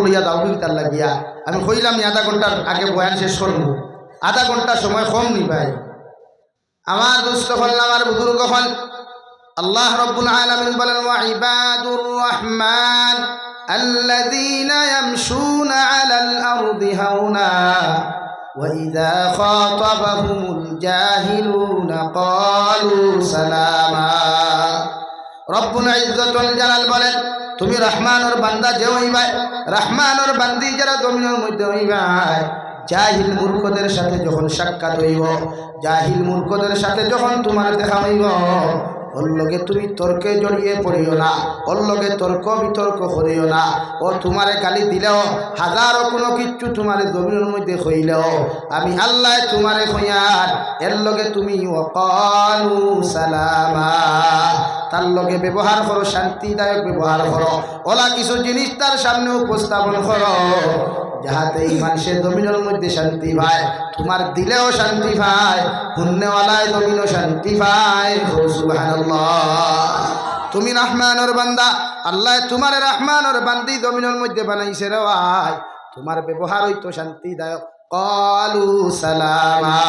লইয়া দাও তার লাগিয়া আমি কইলাম আধা ঘন্টার আগে বয়ান শেষ করবো, আধা ঘন্টা সময় কম নি ভাই। আমার দুস্থ হল আমার বুজুর্গ হল আল্লাহ রব্বুল আলামিন বলেন ওয়া ইবাদুর রহমান আল্লাযীনা ইয়ামশুনা আলাল আরদি হাওনা ওয়া ইযা খাতাবাহুমুল জাহিলুনা ক্বালু সালামা। রব্বুল ইজ্জতুল জালাল বলেন তুমি রহমানের বান্দা যে হইবা, রহমানের বান্দি যারা জমিনের মধ্যে হইবা, জাহিল মূর্খদের সাথে যখন সাক্ষাৎ হইব, জাহিল মূর্খদের সাথে যখন তোমার দেখা হইব, ওর লগে তুমি তর্কে জড়িয়ে পড়িও না, ওর লগে তর্ক বিতর্ক করিও না। ও তোমারে গালি দিলেও হাজারো কোনো কিচ্ছু তোমারে জমিনের মধ্যে হইলেও আমি আল্লাহ তোমারে হইয়ার এর লগে তুমি ওয়াকালু সালামা, তার লগে ব্যবহার করো, শান্তিদায়ক ব্যবহার করো। ওলা কিছু জিনিস তার সামনে উপস্থাপন করো যাহাতে এই মানুষের জমিনের মধ্যে শান্তি পায়, তোমার দিলেও শান্তি পায়, পুণ্যওয়ালায় জমিনও শান্তি পায়। সুবহানাল্লাহ। তুমি রহমানের বান্দা, আল্লাহ তোমার রহমানের বান্দি জমিনের মধ্যে বানাইছে রে ভাই, তোমার ব্যবহার হইতো শান্তিদায়ক। ক্বালু সালামা।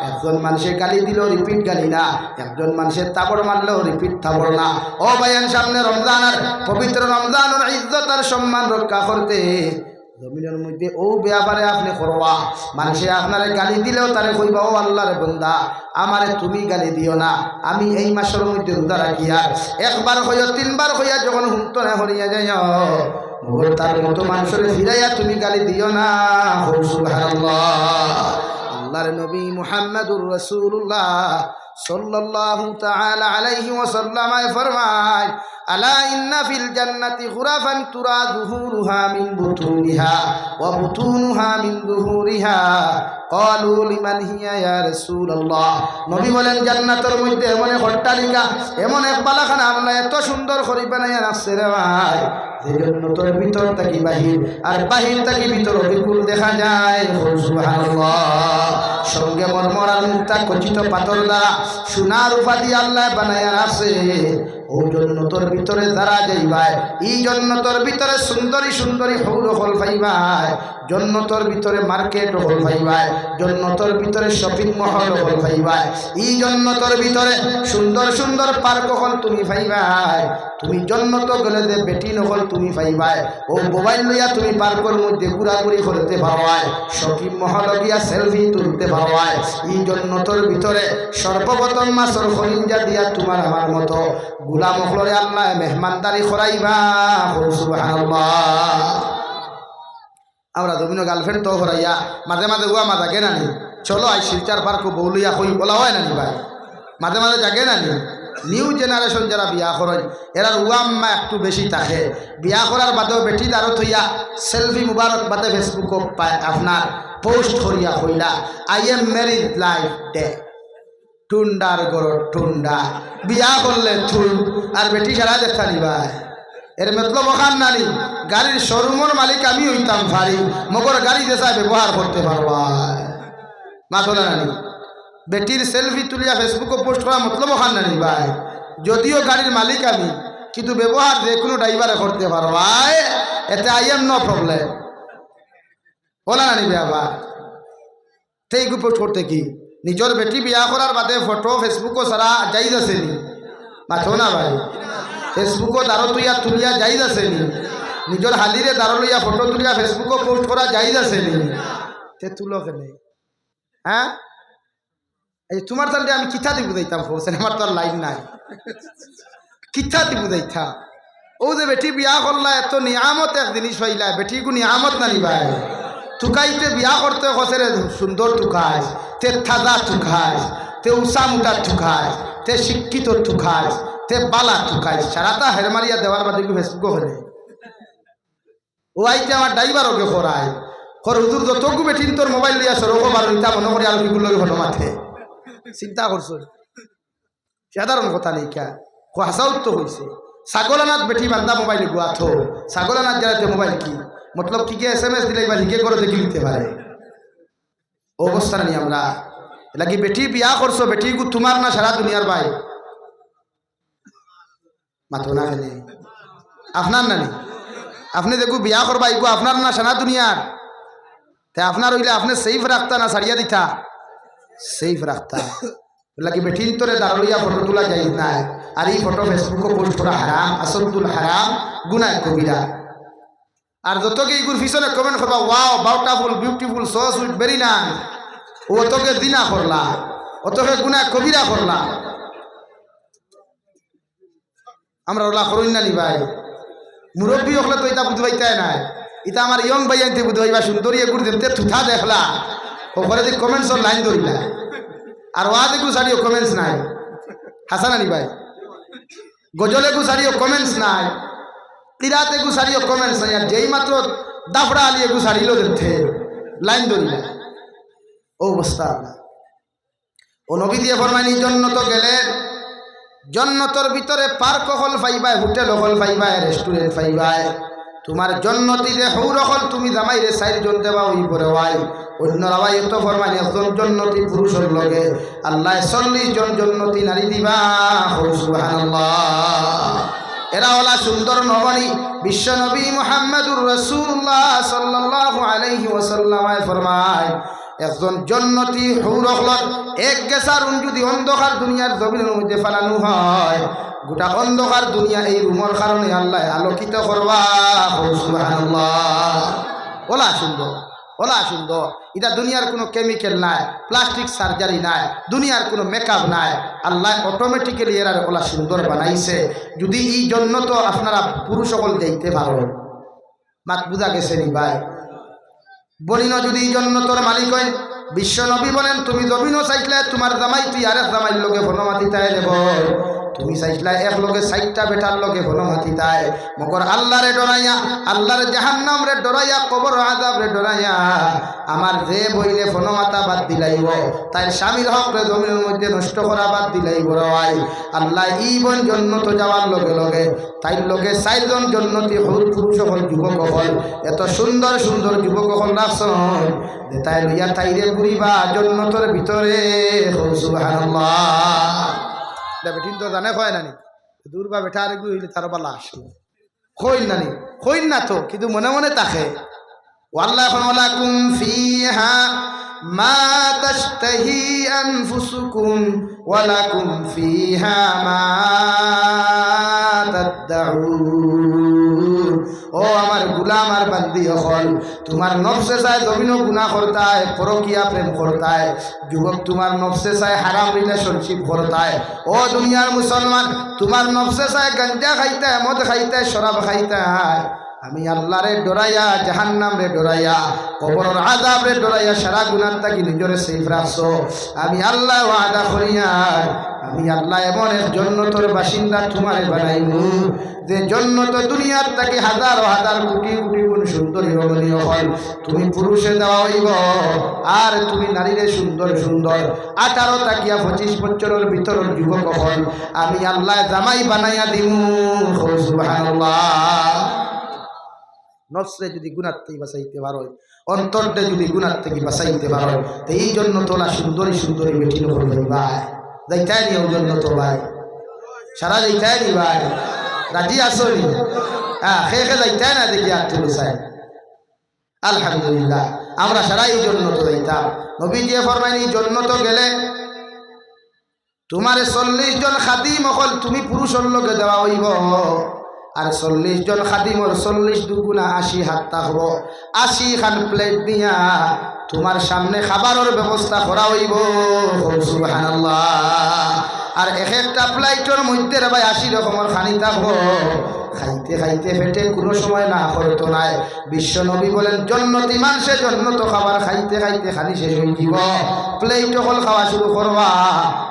একজন মানুষের গালি দিল রিপিট গালি না, একজন মানুষের তাবড় মারলেও রিপিট তাবড় না। ও ভাইয়ান, সামনে রমজান আর পবিত্র রমজানের ইজ্জত আর সম্মান রক্ষা করতে জমিনের মধ্যে ও ব্যাপারে আপনি করবা। মানুষে আপনারে গালি দিলেও তারে কইবা ও আল্লাহর বান্দা আমারে তুমি গালি দিও না, আমি এই মাসের মধ্যে রোজা রাখি। আর একবার হইয়া তিনবার হইয়া যখন হুমতো না হরিয়া যাই তার মতো মানুষের ফিরাইয়া তুমি গালি দিও না। সুবহানাল্লাহ। আল্লাহর নবী মুহাম্মদুর রাসূলুল্লাহ সাল্লাল্লাহু তাআলা আলাইহি ওয়াসাল্লাম ফরমায় আলা ইন্না ফিল জান্নাতি গুরাফান তুরা যুহুরুহা মিন বুতুনিহা ওয়া বুতুনুহা মিন যুহুরিহা। ক্বালু লিমান হিয়া ইয়া রাসূলুল্লাহ। নবী বলেন জান্নাতের মধ্যে এমন এক অট্টালিকা, এমন এক বালাখানা আল্লাহ এত সুন্দর করে বানাইয়া রাখছে রে ভাই, যেজন্য তোর ভিতর থাকি বাহির আর বাহির থাকি ভিতর বিপুল দেখা যায়। সুবহানাল্লাহ। সঙ্গে মরমরার মুক্তা খচিত পাথর দ্বারা সোনার উপাধি আল্লাহ বানাইয়া রাখছে। ও জন্নতর ভিতরে যারা যাইবাই, এই জন্নতর ভিতরে সুন্দরী সুন্দরী হৌর হল পাইবাই, জন্নতর ভিতরে মার্কেট হল পাইবাই, জন্নতর ভিতরে শপিং মহল হল পাইবাই, এই জন্নতর ভিতরে সুন্দর সুন্দর পার্ক হল তুমি পাইবাই। তুমি জন্নত গেলে যে বেটি নহল তুমি পাইবাই। ও মোবাইল লইয়া তুমি পার্কের মধ্যে ঘুরাঘুরি করতে পারবাই, শপিং মহল গিয়া সেলফি তুলতে পারবাই। এই জন্নতর ভিতরে সর্বপ্রথম মাসর খরিঞ্জা দিয়া তোমার আমার মতো গুলাম হলরে আল্লাহ মেহমানদারি করাইবা। সুবহানাল্লাহ। আমরা জমিন গার্লফ্রেন্ড তো হরাইয়া মাঝে মাঝে উয়া মা জাগে নানি, চলো আই শিলচার পার্ক বৌলিয়া কই বলা হয় নানি ভাই, মাঝে মাঝে জাগে নানি। নিউ জেনারেশন যারা বিয়া করেন এরার উয়াম্মা একটু বেশি থাকে, বিয়া করার বাদেও বেটি দারো থইয়া সেলফি মুবারক বাদে ফেসবুক পায় আপনার পোস্ট করিয়া হইলা I am married life day, টুন্ডার গড় টুন্ডা, বিয়া করলে থুল আর বেটি সারা দেখা নিবাই। এর মতলব ওখান নানি গাড়ির শোরুমের মালিক আমি হইতাম পারি, মগর গাড়ি দেশা ব্যবহার করতে পারবাই। মাথলা নানি বেটির সেলফি তুলিয়া ফেসবুকে পোস্ট করা মতলব ওখান নানি ভাই, যদিও গাড়ির মালিক আমি কিন্তু ব্যবহার যে কোনো ড্রাইভারে করতে পারবাই, এতে আই এম নো প্রবলেম। বলা নানি বিয়া সেইগু পোস্ট করতে কি নিজের বেটি বিয়া করার বাদে ফটো ফেসবুকও সারা যাইজ আছে নি? মাথো না ভাই, ফেসবুকও দাঁড়ো তুইয়া তুলিয়া যাইজ আছে নি? নিজের হালিরে দাঁড়ো লইয়া ফটো তুলিয়া ফেসবুকও পোস্ট করা যাইজ আছে নি? তে তুলো কেনে? হ্যাঁ, এই তোমার তাহলে আমি কিথা দি বুঝাইতাম হোসেন, আমার তো আর লাইন নাই, কিথা দি বুঝাইতাম। ও যে বেটি বিয়া করলা এত নিয়ামত এক জিনিস হইলা, বেটিকু নিয়ামত না নিবাই। তুকাইতে বিয়া করতে হসেরে সুন্দর তুকায়, তে থাজা তুকায়, তে উষা মুটা তুকায়, তে শিক্ষিত তুকায়, তে বালা তুকায়, সারাটা হেরমারিয়া দেওয়ার বাদে ফেসবুক হলে ও আইতে আমার ড্রাইভারকে করায় কর হুজুর যতগু বেটিন তোর মোবাইল লিয়া সরক বার ইতা মনে করি আর কিগুলো হলো মাঠে। চিন্তা করছো, সাধারণ কথা নেই কে হাসাউত তো হয়েছে। ছাগলানাথ বেটি বান্ধা মোবাইল গুয়া থো, ছাগলানাথ যারাতে মোবাইল কি মতলব কি SMS দিলে বা লিখে করে দেখি লিখতে পারে অবস্থা নেই। আমরা লাগি বেটি বিয়া করছো, বেটি গু তোমার না সারা দুনিয়ার ভাই? মাথো না খেলে আপনার নানি আপনি দেখো বিয়া করবা এগু আপনার না সানা দুনিয়ার, তাই আপনার হইলে আপনি সেফ রাখতা না ছাড়িয়া দিতা? সেফ রাখতা। কি বেঠিন তোরে দাঁড়াইয়া ফটো তোলা যাই নাই। আর এই ফটো ফেসবুকে পোস্ট করা হারাম, আসদুল হারাম, গুনাহ কবিরা। আর যতকে এইগুর পিছনে কমেন্ট করবা wow beautiful beautiful so sweet very nice, অতকে দিনা করলা, অতকে গুনাহ কবিরা করলা। আমরা ওলা করুন না নি ভাই। মুরব্বী হলে তো এটা বুঝবাইতাই নাই। এটা আমার ইয়ং ভাই আনতে বুঝবাইবা সুন্দরী এগুর দেখতে থুথা দেখলা ওপরে যে কমেন্টসর লাইন ধরিলা। আর ওয়াদে গুছাড়িও কমেন্টস নাই। হাসান আলী ভাই গজলে গুছাড়িও কমেন্টস নাই, তিরাতে গুছাড়িও কমেন্টস নাই। আর যেই মাত্র দাফড়া আলিয়ে গুছাড়িল দেখতে লাইন ধরিলা, ও অবস্থা। ও নবী দিয়ে ফরমাইনি জন্নত গেলে জন্নতর ভিতরে পার্ক হল পাইবাই, হোটেল হল পাইবাই, রেস্টুরেন্ট পাইবাই। তোমার জন্নতি যে হৌর হল তুমি জামাই রে 4 জন দেবা ওই পরে ওয়াই। অন্য রাবাই এত ফরমাইনি একজন জন্নতি পুরুষের লগে আল্লাহ 40 জন জন্নতি নারী দিবা। সুবহানাল্লাহ। এরা হলা সুন্দর নবনী বিশ্ব নবী মুহাম্মদুর রাসূলুল্লাহ সাল্লাল্লাহু আলাইহি ওয়াসাল্লাম ফরমায় একজন জন্নতি হুর হলর এক গেসারুন যদি অন্ধকার দুনিয়ার জমিনের মধ্যে ফেলানো হয়, গোটা অন্ধকার দুনিয়া এই রুমের কারণে আল্লাহ আলোকিত করবা। সুবহানাল্লাহ। ওলা সুন্দর, ওলা সুন্দর। এটা দুনিয়ার কোনো কেমিক্যাল নাই, প্লাস্টিক সার্জারি নাই, দুনিয়ার কোনো মেকআপ নাই। আল্লাহ অটোমেটিক্যালি এরা ওলা সুন্দর বানাইছে। যদি এই জন্য তো আপনারা পুরুষ সকল যাইতে পারো, মাত বুঝা গেছে নি ভাই? বলিন যদি এই জন্য তোর মালিক হয় বিশ্ব নবী বলেন তুমি জমিনও চাইলে তোমার জামাই তুই আরেক জামাইয়ের লোকে বনমাতি তাই দেব, তুমি চাইছিলা এক লোকে 60টা বেটার লোকে বনমাতি তাই। মগর আল্লাহরে ডরাইয়া, আল্লাহর জাহান্নাম রে ডরাইয়া, কবর আযাব রে ডরাইয়া আমার যে বইলে বনমাতা বাদ দিলাইব, তাই স্বামীর হক রে জমিনের মধ্যে নষ্ট করা বাদ দিলাইব রাই। আল্লাহ ই বন জন্নত যাওয়ার লগে লগে তাই লোকে 4 জন জন্নতি হল পুরুষ হল যুবক হল, এত সুন্দর সুন্দর যুবক হল রাখছেন যে তাই লইয়া তাইরে ঘুরিবা জন্নতর ভিতরে। সুবহানাল্লাহ। বেঠিন তো জানে কয় নানি দূরবা বেটা আর হইলে তার বালা আসে কইন নানি, কইন না তো কিন্তু মনে মনে তাকে ওয়াল্লাহু লাকুম ফিহা মা তাশতাহি আনফুসুকুম ওয়া লাকুম ফিহা মা তাদউন। ও আমার গুলাম আর বান্দি হল, তোমার নফসে চায় জমিনও গুনাহ করতায়, পরকিয়া প্রেম করতায়। যুবক তোমার নফসে চায় হারাম রিলেশনশিপ করতায়। ও দুনিয়ার মুসলমান তোমার নফসে চায় গাঞ্জা খাইতে, মদ খাইতে, শরাব খাইতে। আমি আল্লাহরে ডরাইয়া, জাহান্নাম রে ডরাইয়া, কবরের আযাব রে ডরাইয়া সারা গুনাহ থেকে নিজরে সেফ রাখছো। আমি আল্লাহ ওয়াদা করিয়া আমি আল্লাহ এমন এক জন্নতর বাসিন্দা তোমারে বানাইমু যে জন্নত দুনিয়ার থেকে হাজার হাজার কোটি কোটি গুণ সুন্দর রমণীয় হল। তুমি পুরুষে দেওয়া হইব আর তুমি নারীরে সুন্দর সুন্দর 18 থেকে 25 বছরের ভিতরের যুবক হল আমি আল্লাহ জামাই বানাইয়া দিমু। সুবহানাল্লাহ। নফসে যদি গুনাহ থেকে বাঁচাইতে পারো, অন্তরটা যদি গুনাহ থেকে বাঁচাইতে পারো, তো এই জন্য তোলা সুন্দরী সুন্দরী বেটির হল ভাই যাইতাই নি। ওই জন্য তো ভাই সারা যাইতাই নি ভাই, রাজি আসো নি? হ্যাঁ, খেয়ে যাইতাই না দেখি আর তুলো চাই। আলহামদুলিল্লাহ আমরা সারা এই জন্য তো যাইতাম। নবী দিয়ে ফরমাইনি জন্য তো গেলে তোমার 40 জন খাদিম হল তুমি পুরুষের লোকে দেওয়া হইব। আর 40 জন খাদিমর 40 দুগুণা 80 হাত থাকব। 80 খান প্লেট দিয়া তোমার সামনে খাবারের ব্যবস্থা করা হইব। সুবহানাল্লাহ। আর এক একটা প্লেটের মধ্যে রে ভাই 80 রকমের খানি থাকবো। খাইতে খাইতে পেটে কোনো সময় না করতো নাই। বিশ্ব নবী বলেন জন্নতি মানুষে জন্নত খাবার খাইতে খাইতে খানি শেষ হয়ে যাব। প্লেট হল খাওয়া শুরু করবা,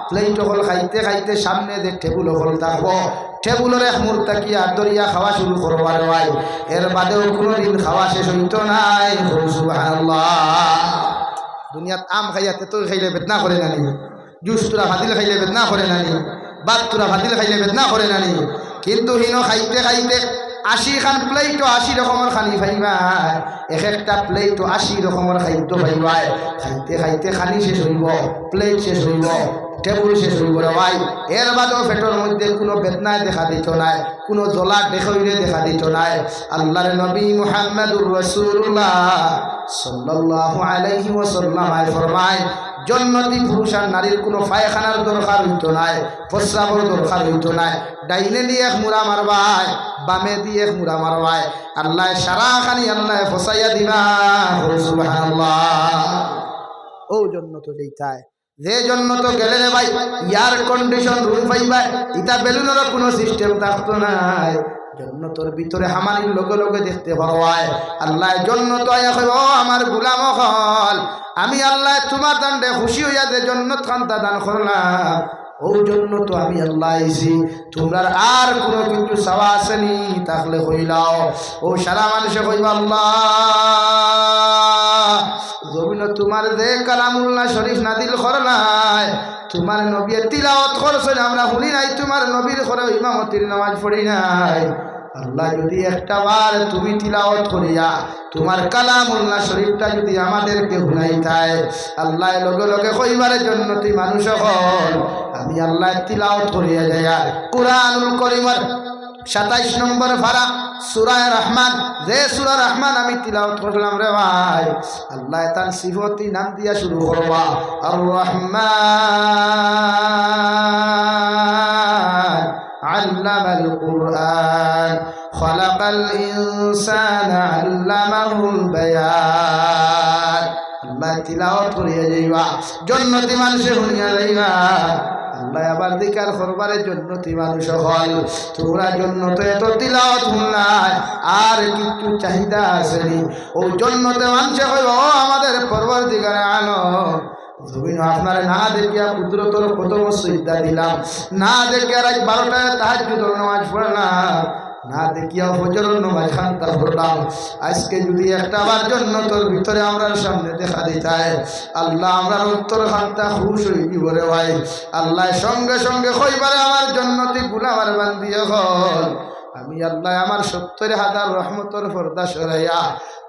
প্লেট হল খাইতে খাইতে সামনে যে টেবুল হল থাকবো, টেবুলের এক মুহূর্তে কি আর দরিয়া খাওয়া শুরু করবার ভাই। এর বাদেও কোনোদিন খাওয়া শেষ হইতো নাই। সুবহানাল্লাহ। দুনিয়াত আম খাইয়া তেঁতুল খাইলে বেদনা করে নানি, জুস তুরা ভাদিল খাইলে বেদনা করে নানি, বাদ তুরা ভাদিল খাইলে বেদনা করে নানি। কিন্তু হিনো খাইতে খাইতে 80 খান প্লেটও 80 রকমের খানি পাইবাই। এক একটা প্লেটও 80 রকমের খাদ্য পাইবাই। খাইতে খাইতে খানি শেষ হইব, প্লেট শেষ হইব, টেবুল শেষ হইব রে ভাই। এর বাদেও পেটের মধ্যে কোনো বেদনায় দেখা দিত নাই, কোনো জ্বলা দেখইলে দেখা দিত নাই। আল্লাহর নবী মুহাম্মদুর রাসূলুল্লাহ সাল্লাল্লাহু আলাইহি ওয়াসাল্লাম ফরমায়, জন্নতি পুরুষ আর নারীর কোনো পায়খানার দরকার হইতো নাই, প্রস্রাবের দরকার হইতো নাই। ডাইনে দিয়ে এক মুড়া মারবাই, বামে দিয়ে এক মুড়া মারবাই, আল্লাহ সারা খানি আল্লাহ ফসাইয়া দিবা। সুবহানাল্লাহ। ও জন্নত যেইটায়, যে জন্নত গেলে রে ভাই এয়ার কন্ডিশন রুম পাইবা, ইটা বেলুনেরও কোনো সিস্টেম থাকতো নাই। জন্নতর ভিতরে হামানির লগে লগে দেখতে পারবাই। আল্লাহ জন্নত আয়া কইব, ও আমার গোলাম হল, আমি আল্লাহ তোমার দান্ডে খুশি হইয়া যে জন্নত খান্তা দান করলাম, ও জন্য তো আমি আল্লাহ আইছি, তোমরা আর কোনো কিছু চাওয়া আসেনি তাহলে হইলাও। ও সারা মানুষে কইবা, আল্লাহ জমিন তোমার যে কালামুল্লাহ শরীফ নাদিল করলাই, তোমার নবী তিলাওয়াত করছেন আমরা শুনি নাই, তোমার নবীর ঘরে ইমামতির নামাজ পড়ি নাই। আল্লাহ যদি একটা বার তুমি তিলাওয়াত করিয়া তোমার কালামুল্লাহ শরীফটা যদি আমাদেরকে শুনাইতায়, আল্লাহ লগে লগে কইবারের জন্য তুই মানুষ হল, আমি আল্লাহ তিলাওয়াত করিয়া যাইয়া কুরআনুল কারীমের 27 নম্বর পারা সূরা রহমান, যে সূরা রহমান আমি তিলাওয়াত করলাম রে ভাই, আল্লাহ তার সিফতি নাম দিয়া শুরু করবা, আর রহমান আল্লামাল কুরআন খালাকাল ইনসানা আল্লামাহুল বায়ান। আল্লাহ তিলাওয়াত করিয়া যাইবা, জান্নাতি মানুষে শুনিয়া যাইবা। আল্লাহ আবার দিকার করবারের জন্নতি মানুষ হল, তোমরা জন্নতে এত তিলাওয়াত শুনলাই, আর কিছু চাহিদা আসেনি। ও জন্নতে মানুষে কইব, ও আমাদের পরবর্তীকারে আলম, জমিন আপনার না দেখিয়া কুদরতর প্রথম সিজদা দিলাম, না দেখিয়া রাত 12টায় তাহাজ্জুদের নামাজ পড়লাম, না দেখিয়া ফজরের নামাজ খান্তা পড়লাম। আজকে যদি একটা বার জন্নতের ভিতরে আমরা সামনে দেখা দিতায়, আল্লাহ আমরা উত্তর খান্তা খুশ হই দিব রে ভাই। আল্লাহ সঙ্গে সঙ্গে কইবারে, আমার জন্নতি গুলামার বান্দিয়ে হল, আমি আল্লাহ আমার 70,000 রহমতের পর্দা সরাইয়া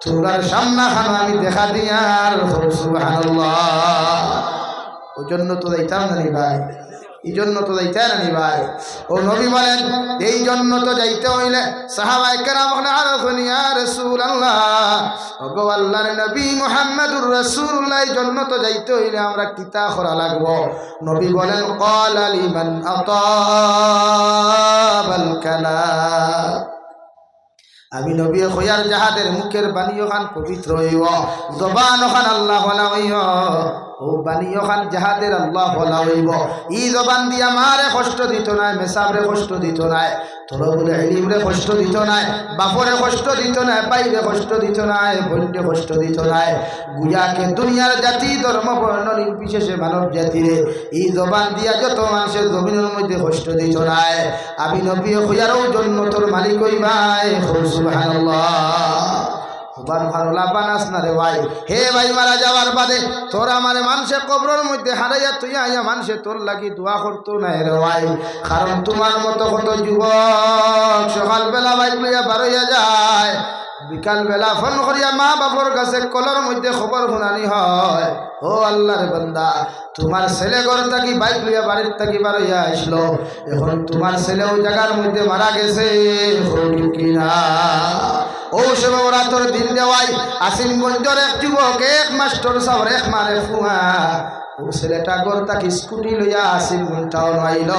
তোমরার সামনা খানা আমি দেখা দিয়ার। সুবহানাল্লাহ। ওই জন্য তো যাইতাম জানি ভাই, এই জন্য তো যাইতে জানি ভাই। ও নবী বলেন, এই জন্য তো যাইতে হইলে সাহাবায়ে কেরাম বলেন, ইয়া রাসূলুল্লাহ, ওগো আল্লাহর নবী মুহাম্মদুর রাসূলুল্লাহ, এই জন্য তো যাইতে হইলে আমরা কিতা করা লাগবো? নবী বলেন, ক্বালা লিমান আতাবাল কালাম, আমি নবী খয়ার যাহাদের মুখের বাণী খান পবিত্র হইব, জবান খান আল্লাহ ওয়ালা হইব, ও বাণী খান যাহাদের আল্লাহ ওয়ালা হইব। ই জবান দিয়া মারে কষ্ট দিত নাই, মেসাবরে কষ্ট দিত নাই, তরবুলে ইলমরে কষ্ট দিত নাই, বাপরে কষ্ট দিত নাই, বাইরে কষ্ট দিত নাই, বন্যে কষ্ট দিত নাই। গুয়াকে দুনিয়ার জাতি ধর্ম বর্ণ নির্বিশেষে মানব জাতিরে এই জবান দিয়া যত মানুষের জমিনের মধ্যে কষ্ট দিত নাই, আমি নবী খয়ারও জন্য তোর মালিক হইবাই। সুবহানাল্লাহ। জবান ভালো লাবানাস না রে ভাই। হে ভাই, মারা যাওয়ার বাদে তোর আমার মানুষে কবরের মধ্যে হারাইয়া তুই আইয়া মানুষে তোর লাগি দোয়া করতো না রে ভাই। কারণ তোমার মতো কত যুবক সকালবেলা বাইক লইয়া বারইয়া যায়, বিকালবেলা ফোন করিয়া মা বাপর কাছে কলর মধ্যে খবর শুনানি হয়, ও আল্লাহর বান্দা, তোমার ছেলে ঘর থাকি বাইক লইয়া বাড়ির থাকি বারইয়া আসলো, এখন তোমার ছেলে ওই জায়গার মধ্যে মারা গেছে কিনা। ও সে বাবরা তোর দিন দেওয়াই আসিমগঞ্জের এক যুবক, এক মাস্টার সাহর, এক মারে ফুয়া, ও ছেলেটা ঘর থাকি স্কুটি লইয়া আসিমগঞ্জটাও নাইল,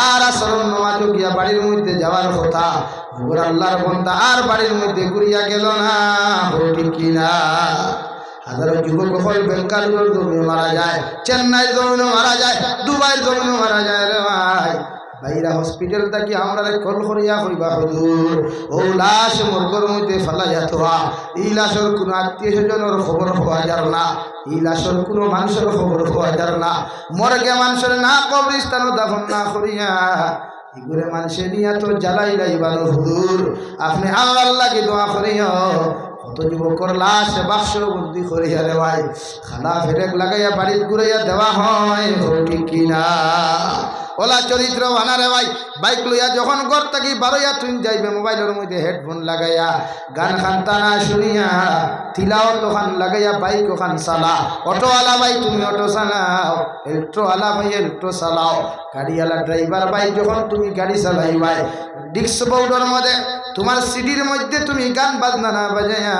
আর আসরণ নামাজ গিয়া বাড়ির মধ্যে যাওয়ার কথা, ওর আল্লাহর বান্দা আর বাড়ির মধ্যে ঘুরিয়া গেল না, ঠিক কিনা। হাজারো যুবক হল বেঙ্গালুরুর জমিনে মারা যায়, চেন্নাইয়ের জমিনে মারা যায়, দুবাইয়ের জমিনে মারা যায় রে ভাই। বাইরা হসপিটাল থাকি আমরা কল করিয়া কইবা, হুজুর ও লাশ মর্গের মধ্যে ফেলাইয়া থোয়া, এই লাশের কোনো আত্মীয় স্বজনের খবর পাওয়া যার না, এই লাশের কোনো মানুষের খবর পাওয়া যার না, মর্গে মানুষের না কবরস্থানও দাফন না করিয়া এগুলো মানুষের নিয়ে তো জ্বালাই লাইবানো। হুজুর আপনি আল্লাহকে দোয়া করিয়া কত যুবকর লাশ বাক্স বন্দি করিয়া রে ভাই, খালা ফেরেক লাগাইয়া বাড়ির ঘুরাইয়া দেওয়া হয়, ঠিক কিনা। ওলা চরিত্র বানারে ভাই বাইক লইয়া যখন ঘর থাকি বারোয়া তুই যাইবে মোবাইলের মধ্যে হেডফোন লাগাইয়া গান খান টানা শুনিয়া তিলাওয়াত খান লাগাইয়া বাইক ওখান চালা অটোওয়ালা ভাই তুমি অটো চালাও ইলেকট্রোওয়ালা ভাই ইলেকট্রো চালাও গাড়িওয়ালা ড্রাইভার ভাই যখন তুমি গাড়ি চালাই ভাই ডিস্ক বোর্ডের মধ্যে তোমার সিডির মধ্যে তুমি গান বাজনা না বাজাইয়া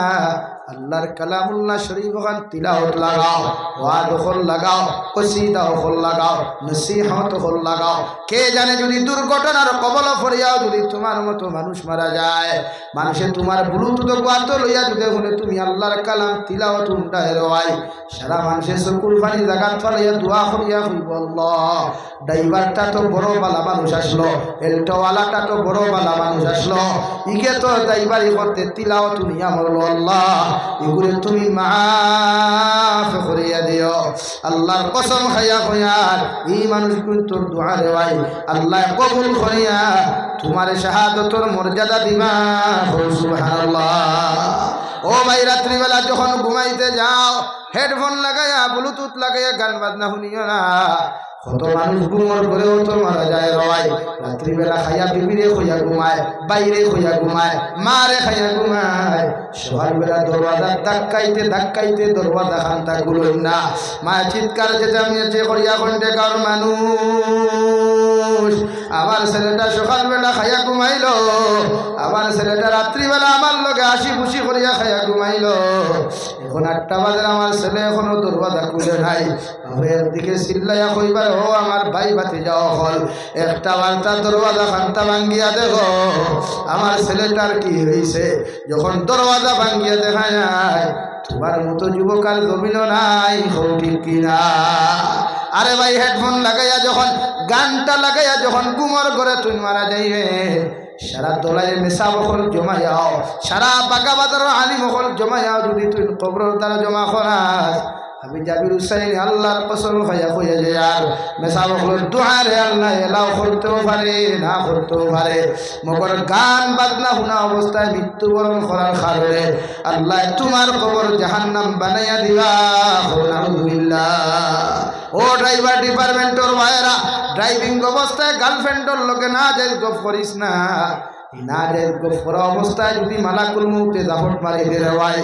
আল্লাহর কালামুল্লাহ শরীফ খান তিলাওয়াত লাগাও ওয়াজ হল লাগাও কসিদা হল লাগাও নসিহত হল লাগাও কে জানে যদি দুর্ঘটনার কবল পড়িয়াও যদি তোমার মতো মানুষ মারা যায় মানুষে তোমার ব্লুটুথ গোয়াত লইয়া যদি শুনে তুমি আল্লাহর কালাম তিলাওয়াত উন্ডায় রওয়াই সারা মানুষে চকুর পানি জাগাত ফালাইয়া দোয়া করিয়া হইব আল্লাহ ড্রাইভারটা তো বড় বালা মানুষ আসলো এলটোওয়ালাটা তো বড় বালা মানুষ আসলো ইকে তো ড্রাইভারি করতে তিলাওয়াত নিয়া মরলো আল্লাহ এগুলো তুমি মাফ করিয়া দিও আল্লাহর কসম খাইয়া কইয়ার এই মানুষ কিন্তু দোয়া রে ভাই আল্লাহ কবুল করিয়া তোমার শাহাদতর মর্যাদা দিবা সুবহানাল্লাহ। ও ভাই রাত্রিবেলা যখন ঘুমাইতে যাও হেডফোন লাগাইয়া ব্লুটুথ লাগাইয়া গান বাজনা শুনিও না কত মানুষ ঘুমর করেও তো মারা যায় রয় রাত্রিবেলা খাইয়া বিবিরে হইয়া ঘুমায় বাইরে হইয়া ঘুমায় মারে খাইয়া ঘুমায় সকালবেলা দরওয়াজা ধাক্কাইতে ধাক্কাইতে দরওয়াজা খান্তা গুলোই না মা চিৎকার চেঁচামেচি করিয়া কন্টে কার মানুষ আমার ছেলেটা সকালবেলা খাইয়া ঘুমাইল আমার ছেলেটা রাত্রিবেলা আমার লগে হাসি খুশি করিয়া খাইয়া ঘুমাইল এখন 8টা বাজে আমার ছেলে এখনো দরওয়াজা খুলে নাই বাপের দিকে চিল্লাইয়া কইবার ও আমার ভাই বাতি যাও হল একটা বার্তা দরওয়াজা খান্তা ভাঙ্গিয়া দেখো আমার ছেলেটার কি হয়েছে যখন দরওয়াজা ভাঙ্গিয়া দেখা যায় তোমার মতো যুবকার জমিনও নাই ঠিক কিনা আরে ভাই হেডফোন লাগাইয়া যখন গানটা লাগাইয়া যখন ঘুমর করে তুই মারা যাইবে সারা দোলায় মেশা বখল জমায়াও সারা বাঁকা বাজার আলি মহল জমায়াও যদি তুই কবরের দ্বারা জমা করাস আমি জাবির হুসাইন আল্লাহর কসম খাইয়া কইয়া যে আর মেশা বখলের দুয়ারে আল্লাহ এলাও করতেও পারে না করতেও পারে মগর গান বাজনা শোনা অবস্থায় মৃত্যুবরণ করার কারণে আল্লাহ তোমার কবর জাহান্নাম বানাইয়া দিবা নাউযুবিল্লাহ। ও ড্রাইভার ডিপার্টমেন্টর ভাইরা ড্রাইভিং অবস্থায় গার্লফ্রেন্ডর লোকে না যাই গপ করিস না না যাই গপ করা অবস্থায় যদি মালাকুল মউতে জাফর মারি দে ভাই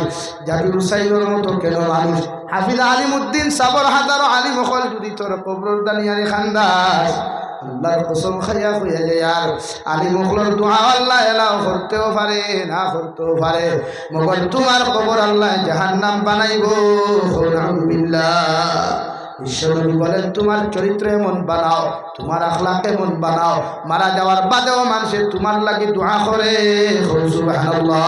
জাকির হুসাইনের মতো কেন মানুষ হাফিজ আলিমউদ্দিন সাবর হাজারো আলিম হল যদি তোর কবর দানিয়ারে খান্দাস আল্লাহর কসম খাইয়া কইয়া যায় আর আলিম হলর দোয়া আল্লাহ এলাও করতেও পারে না করতেও পারে মগর তোমার কবর আল্লাহ জাহান্নাম বানাইব নাউযুবিল্লাহ। ঈশ্বরী বলেন তোমার চরিত্র এমন বানাও তোমার আখলাক এমন বানাও মারা যাওয়ার বাদেও মানুষে তোমার লাগি দোয়া করে সুবহানাল্লাহ।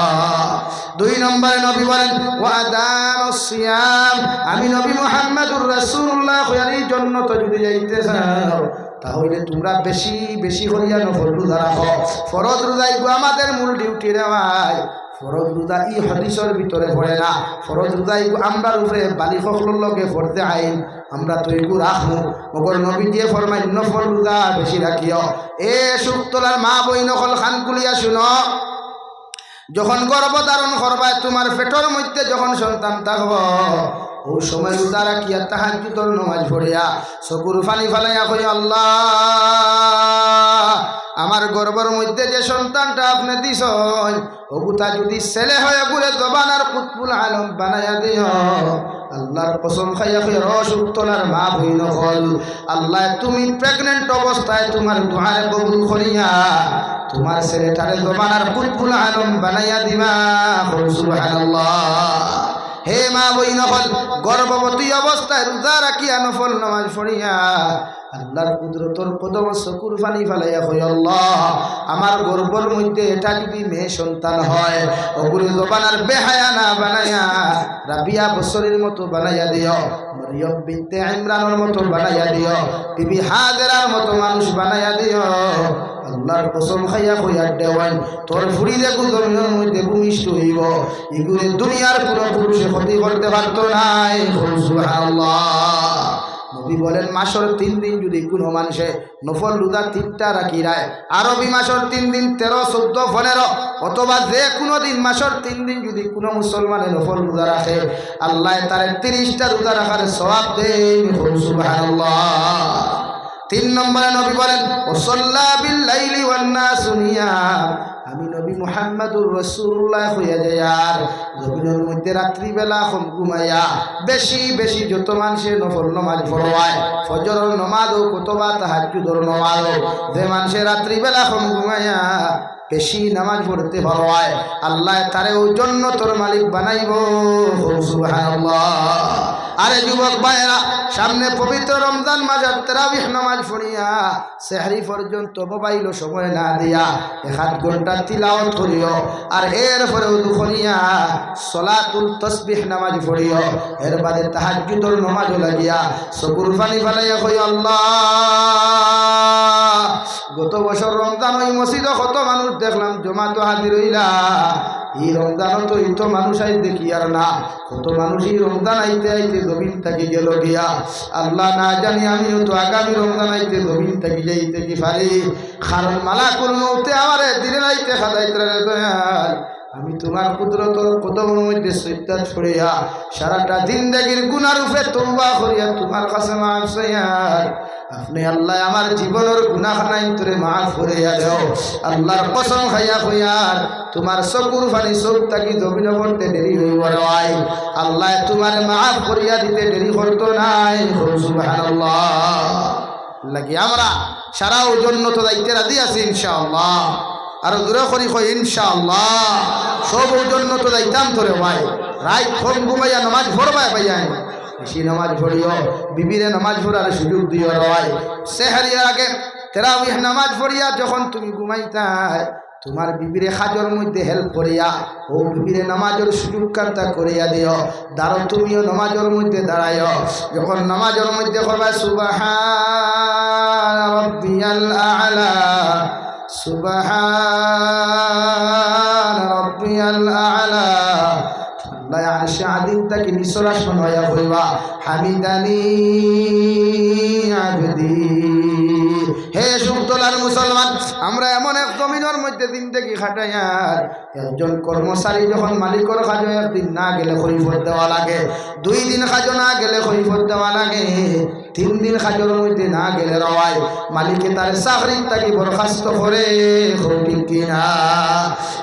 2 নম্বরে নবী বলেন ওয়াদামুস সিয়াম আমি নবী মুহাম্মদুর রাসূলুল্লাহ খয়ারির জন্য তো যদি যাইতে চাও তাহলে তোমরা বেশি বেশি করিয়া নফল রোজা রাখো ফরজ রোজা এগুলো আমাদের মূল ডিউটি রে ভাই ফরজ রোজা ই হাদিসের ভিতরে পড়ে না ফরজ রোজা এগুলো আমরার উপরে বালিকর লগে পড়তে আইন আমরা তো এগুলো রাখবো মগর নবী দিয়ে ফরমাই নফল রোজা বেশি রাখিও এ সুক্তলার মা বই নকল খান কুলিয়া শুনো যখন গর্ভধারণ করবায় তোমার পেটের মধ্যে যখন সন্তান থাকব ও সময় রোজা রাখিয়া তাহাজ্জুদের নামাজ পড়িয়া চকুর পানি ফালাইয়া কই আল্লাহ আমার গর্ভের মধ্যে যে সন্তানটা আপনি দিছেন ওগুতা যদি ছেলে হয়ে ঘুরে জবানার কুতবুল আলম বানাইয়া দিও আল্লাহর কসম খাইয়া কই রসুক্তলার মা বইন হল আল্লাহ তুমি প্রেগনেন্ট অবস্থায় তোমার দুয়ারে কবুল করিয়া তোমার ছেলেটারে জবানার কুতবুল আলম বানাইয়া দিবা সুবহানাল্লাহ। হে মা বইন হল গর্ভবতী অবস্থায় রোজা রাখিয়া নফল নামাজ পড়িয়া আল্লাহর কুদরতর কদম চকুর পানি ফেলাইয়া কই আল্লাহ আমার গর্ভের মধ্যে এটা যদি মেয়ে সন্তান হয় ওগুলো জবানার বেহায়া না বানাইয়া রাবিয়া বছরের মতো বানাইয়া দিও মরিয়ম বিনতে ইমরানের মতো বানাইয়া দিও বিবি হাজেরার মতো মানুষ বানাইয়া দিও আল্লাহর কসম খাইয়া কইয়া দেওয়ান তোর ফুড়ি দেখো জমিনের মধ্যে ভূমিষ্ঠ হইব এগুলো দুনিয়ার কোনো পুরুষে ক্ষতি করতে পারতো নাই সুবহানাল্লাহ। নবী বলেন মাসের 3 দিন যদি কোনো মানুষে নফল রোজা 3টা রাখি রায় আরবি মাসের 3 দিন 13, 14, 15 অথবা যে কোনো দিন মাসের 3 দিন যদি কোনো মুসলমানে নফল রোজা রাখে আল্লাহ তার 30টা রোজা রাখার সওয়াব দেন সুবহানাল্লাহ। তিন নম্বরে নবী বলেন ওয়াসাল্লা বিল লাইলি ওয়ান নাসু নিয়াম, আমি নবী মুহাম্মদুর রাসূলুল্লাহ হইয়া যায় আর জমিনের মধ্যে রাত্রিবেলা ঘুমাইয়া বেশি বেশি যত মানুষের নফল নামাজ পড়ায়, ফজরের নামাজ ও কুতুবা তাহাজ্জুদের নামাজ, যে মানুষের রাত্রিবেলা ঘুমাইয়া বেশি নামাজ পড়তে পারোয় আল্লাহ তারে ওই জন্য তোর মালিক বানাইব। সুবহানাল্লাহ। আরে যুবক ভাইরা, সামনে পবিত্র রমজান মাসের তারাবিহ নামাজ পড়িয়া সেহরি পর্যন্ত মোবাইল সময় না দিয়া 1 ঘন্টা তিলাওয়াত করিও, আর এরপরে ওযু করিয়া সলাতুল তাসবিহ নামাজ পড়িও, এর বাদে তাহাজ্জুদের নামাজ লাগিয়া চকুর পানি ফেলাইয়া কই আল্লাহ, গত বছর রমজান ওই মসজিদে কত মানুষ দেখলাম জমা তো হাজির হইলা, এই রমজানও তো এই তো মানুষ আই দেখি আর না, কত মানুষ এই রমজান আইতে আইতে জমিন থাকি গেল গিয়া। আল্লাহ না জানি আমিও তো আগামী রমজান আইতে জমিন থাকি যাইতে কি পারি, কারণ মালাকুল মউতে আমারে দিনে আইতে খাদাইতে রে দয়াল, আমি তোমার কুদরতর কদমের মধ্যে সিজদা ছড়িয়া সারাটা জিন্দেগীর গুনার উপরে তওবা করিয়া তোমার কাছে মাফ চাইয়া, আপনি আল্লাহ আমার জীবনের গুনাহখানাই তোরে মাফ করিয়া দাও। আল্লাহর কসম খাইয়া কইয়ার তোমার চকুর পানি চোখ থাকি জমিন করতে দেরি হইব নাই, আল্লাহ তোমার মাফ করিয়া দিতে দেরি করতো নাই। সুবহানাল্লাহ। লাগি আমরা সারা জন্য তো যাইতে রাজি আছি ইনশাআল্লাহ, আর দূরে করি কই ইনশাআল্লাহ, সব জন্য তো যাইতাম তোরে ভাই, রাত ফোন ঘুমাইয়া নামাজ পড়বাই ভাইয়াই, বেশি নামাজ পড়িও, বিবিরে নামাজ পড়ার সুযোগ দিও ভাই। সেহরির আগে তারাবিহ নামাজ পড়িয়া যখন তুমি ঘুমাইতাই তোমার বিবিরে খাজর মধ্যে হেল্প করিয়া ও বিবিরে নামাজের সুযোগ কান্তা করিয়া দিও, দাঁড়ো তুমিও নামাজের মধ্যে দাঁড়াইও, যখন নামাজের মধ্যে করবা সুবহান রাব্বিয়াল আ'লা সুবহান রাব্বিয়াল আ'লা, আল্লাহ আরশে আযীম তাকে নিসরা শোনায়া কইবা হামিদানি আবদি। হে সুতলার মুসলমান, আমরা এমন এক জমিনের মধ্যে জিন্দেগি খাটাইয়ার, একজন কর্মচারী যখন মালিকের কাজে একদিন না গেলে খৈফত দেওয়া লাগে, 2 দিন কাজে না গেলে খৈফত দেওয়া লাগে, 3 দিন কাজের মধ্যে না গেলে রওয়ায় মালিকে তার চাকরি তাকে বরখাস্ত করে, ঠিক কিনা?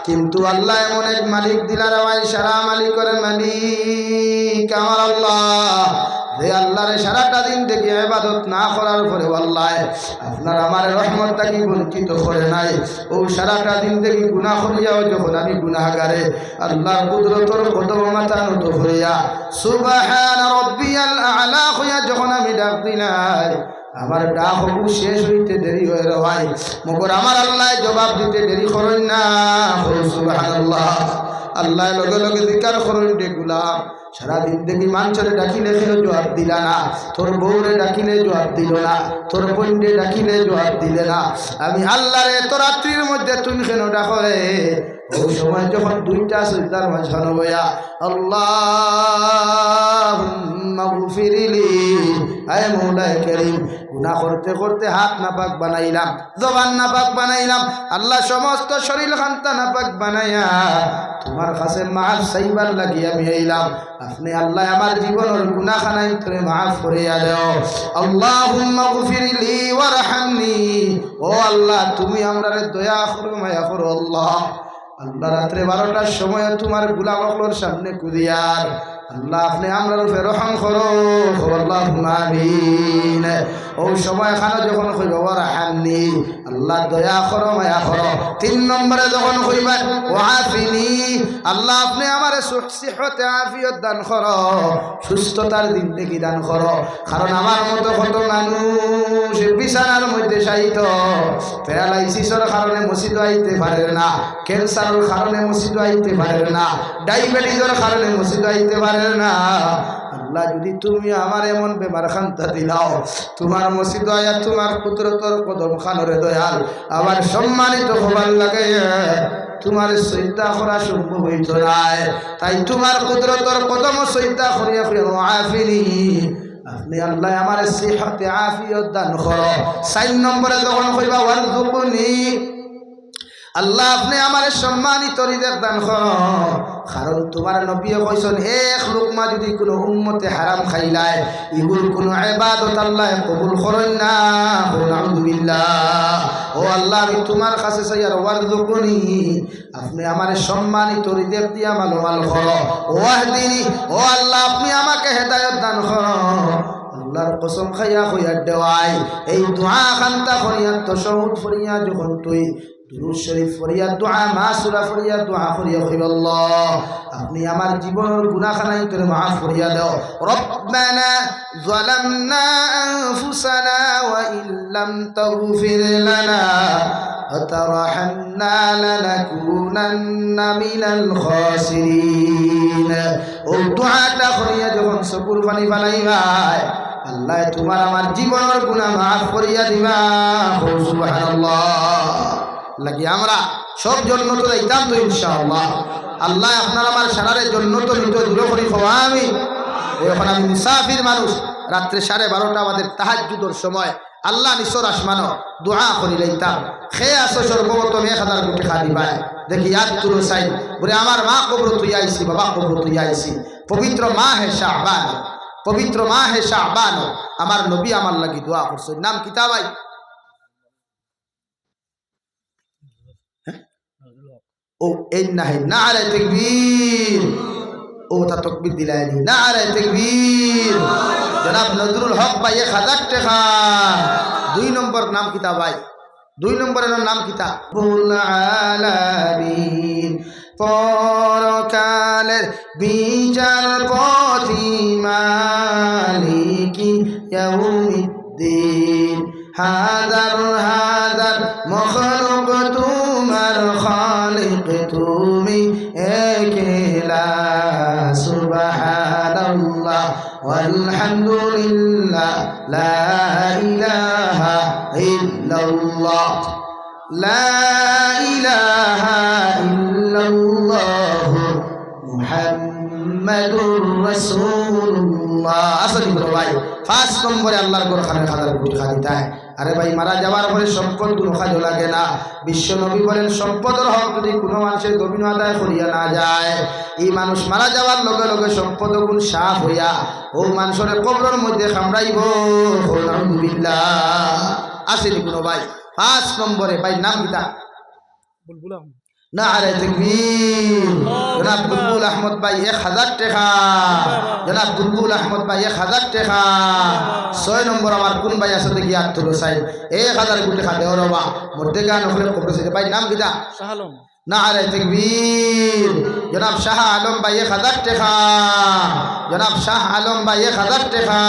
কিন্তু আল্লাহ এমন এক মালিক দিলা রওয়ায়, সারা মালিকের মালিক আমার আল্লাহ, যে আল্লাহরে সারাটা দিন থেকে ইবাদত না করার পরে আল্লাহ আপনার আমার রহমত তাকে বঞ্চিত করে নাই, ও সারাটা দিন থেকে গুনাহ করিয়াও যখন আমি গুনাহগারে আল্লাহর কুদরতের কদম মাথা নত হইয়া সুবহান রাব্বিয়াল আ'লা হইয়া যখন আমি ডাক দিলাই, আমার ডাক হবু শেষ হইতে দেরি হয়ে রয়, মগর আমার আল্লাহ জবাব দিতে দেরি করেন না। সুবহানাল্লাহ। আল্লাহ লগে লগে জিকার করেন রে গুলাম, সারাদিন দেখি মানুষরে ডাকিলে কেউ জবাব দিলা না, তোর বউরে ডাকিলে জবাব দিল না, তোর বোনরে ডাকিলে জবাব দিলে না, আমি আল্লাহরে তো রাত্রির মধ্যে তুমি কেন ডাকো রে? ওই সময় যখন 2টা সিজদার মাঝখানে বইয়া আল্লাহুম্মা গফিরলি, আয় মওলাই করিম, গুনাহ করতে করতে হাত নাপাক বানাইলাম, জবান নাপাক বানাইলাম, আল্লাহ সমস্ত শরীর খান্তা নাপাক বানাইয়া তোমার কাছে মাফ চাইবার লাগি আমি আইলাম, আপনি আল্লাহ আমার জীবনের গুনাহখানাই তুমি মাফ করিয়া দাও। আল্লাহুম্মা গফিরলি ওয়ারহামনি, ও আল্লাহ তুমি আমরারে দয়া করো মায়া করো। আল্লাহ আল্লাহ রাত্রে 12টার সময় তোমার গোলামগুলোর সামনে কুদিয়ার আল্লাহ আপনি আমরার উপরে রহম করো। আল্লাহুম্মা আমিন। ওই সময় খানা যখন কইবা ওয়ারহামনি, আল্লাহ দয়া করো মায়া করো। 3 নম্বরে যখন কইবা ওয়াফিনি, আল্লাহ আপনি আমারে সিহতে আফিয়ত দান করো, সুস্থতার জিন্দেগি দান করো, কারণ আমার মতো কত মানুষ বিছানার মধ্যে শায়িত, প্যারালাইসিসের কারণে মসজিদ আইতে পারে না, ক্যান্সারের কারণে মসজিদ আইতে পারে না, ডায়াবেটিসের কারণে মসজিদ আইতে পারে না। আল্লাহ যদি তুমি আমার এমন বেমার খান্তা দিলাও, তোমার মসজিদ আয়া তোমার কুদরতের কদম খানরে দয়াল আবার সম্মানিত হবার লাগে, তোমার চিন্তা করা সম্ভব হইত নাই, তাই তোমার কুদরতের কদম চিন্তা করিয়া আফিনি, আপনি আল্লাহ আমার সিহতে আফিয়ত দান করো। 4 নম্বরে যখন কইবা ওয়ারযুকনি, আল্লাহ আপনি আমার সম্মানিত রিজিক দান করো, কারণ তোমার নবী কইছেন এক লুকমা যদি কোনো উম্মতে হারাম খাইলায় ইগুর কোনো ইবাদত আল্লাহ কবুল করেন না। আলহামদুলিল্লাহ। ও আল্লাহ আমি তোমার কাছে চাই আর ওয়ারযুকুনি, আপনি আমার সম্মানিত রিজিক দিয়া মালামাল করো। ওয়াহদিনি, ও আল্লাহ আপনি আমাকে হেদায়েত দান করো। আল্লাহর কসম খাইয়া হইয়া দেওয়াই এই দোয়া খান্তা ফরিয়াদ তাশাহুদ ফরিয়া যখন তুই দুরূদ শরীফ ফরিয়াদ দোয়া মাসুরা ফরিয়াদ দোয়া ফরিয়া হইল আল্লাহ আপনি আমার জীবনের গুনাহখানাই তোরে মাফ করিয়া দাও। রব্বানা যালামনা আনফুসানা ওয়া ইল্লাম তাগফির লানা ওয়া তারহামনা লানাকুনান্না মিনাল খাসিরিন। ও দোয়াটা করিয়া যখন চকুর পানি ফালাইবাই আল্লাহ তোমার আমার জীবনের গুনাহ মাফ করিয়া দিবা। সুবহানাল্লাহ। লাগি আমরা সব জন্নত যাইতাম তো ইনশাআল্লাহ। আল্লাহ আপনার আমার সারারে জন্নত নিত দূর করি খাওয়া আমি। এখন আমি মুসাফির মানুষ, রাত্রে 12:30 আমাদের তাহাজ্জুদের সময় আল্লাহ নিসর আসমানো দোয়া করি লইতাম। খেয়ে আসো সর্বপ্রথম 1000 কোটি খা দিবাই। দেখি ইয়াদ তুলো চাই বলে আমার মা কবর তুই আইসি, বাবা কবর তুই আইসি। পবিত্র মা হে শাহবান, পবিত্র মা হে শাহবান, আমার নবী আমার লাগি দোয়া করছে। নাম কিতাবাই ও এই নাহি নারে তাকবীর, ও তা তাকবীর দিলাইনি নারে তাকবীর। জনাব নজরুল হক ভাই 1000 টাকা। 2 নম্বর নাম কিতাবাই, 2 নম্বরের নাম কিতাব রব্বুল আলামিন। পরকালের বিচারপতি মালিকি ইয়াউমিদ্দিন। হাজার হাজার মখলুক তোমার খালিক তুমি একেলা। সুবহানাল্লাহ ওয়ালহামদুলিল্লাহ লা ইলাহা ইল্লাল্লাহ লা ইলাহা ইল্লাল্লাহ মুহাম্মাদুর রাসূলুল্লাহ। আসলে ভাই 5 নম্বরে আল্লাহর কোরআনে 1000 কোটি খাদিতায়। আরে ভাই মারা যাওয়ার পরে সম্পদ কোনো কাজে লাগে না। বিশ্ব নবী বলেন সম্পদের হক যদি কোনো মানুষের গভীর আদায় করিয়া না যায়, এই মানুষ মারা যাওয়ার লগে লগে সম্পদ গুণ সাফ হইয়া ও মানুষের কবরের মধ্যে কামড়াইব। আলহামদুলিল্লাহ। আসেনি কোনো ভাই 5 নম্বরে ভাই নাম কিতা বুলবুল আহমদ। নারে তাকবীর। জনাব বুলবুল আহমদ ভাই 1000 টাকা। জনাব বুলবুল আহমদ ভাই 1000 টাকা। 6 নম্বর আমার কোন ভাই আছে দেখি হাত তুলো চাই 1000 কোটি টাকা দেওয়ার বাবা মধ্যে গান হলে কবর সাইতে ভাই নাম কিতা শাহ আলম। নারে তাকবীর। জনাব শাহ আলম ভাই 1000 টাকা। জনাব শাহ আলম ভাই 1000 টাকা।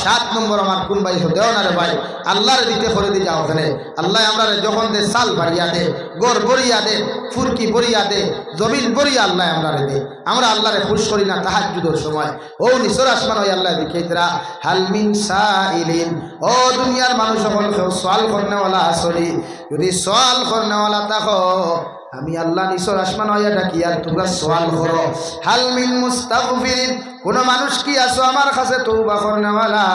7 নম্বর আমার কোন ভাই দেও না রে ভাই আল্লাহর দিতে করে দি যাও ওখানে। আল্লাহ আমরা যখন দে সাল বাড়িয়া দে, গড় বড়িয়া দে, ফুরকি বড়িয়া দে, জমিন বড়িয়া আল্লাহ আমরা রে দে। আমরা আল্লাহরে খুশ করি না তাহাজ্জুদের সময়। ও নিসর আসমান ওই আল্লাহ দেখাইতরা হাল মিন সাইলিন। ও দুনিয়ার মানুষ সকল সওয়াল করনেওয়ালা আসলি, যদি সওয়াল করনেওয়ালা থাকো আমি আল্লাহ নিসর আসমান হইয়া ডাকি আর তোমরা সওয়াল করো। হাল মিন মুস্তাগফিরিন, কোন মানুষ কি আছো আমার কাছে তওবা করনেওয়ালা,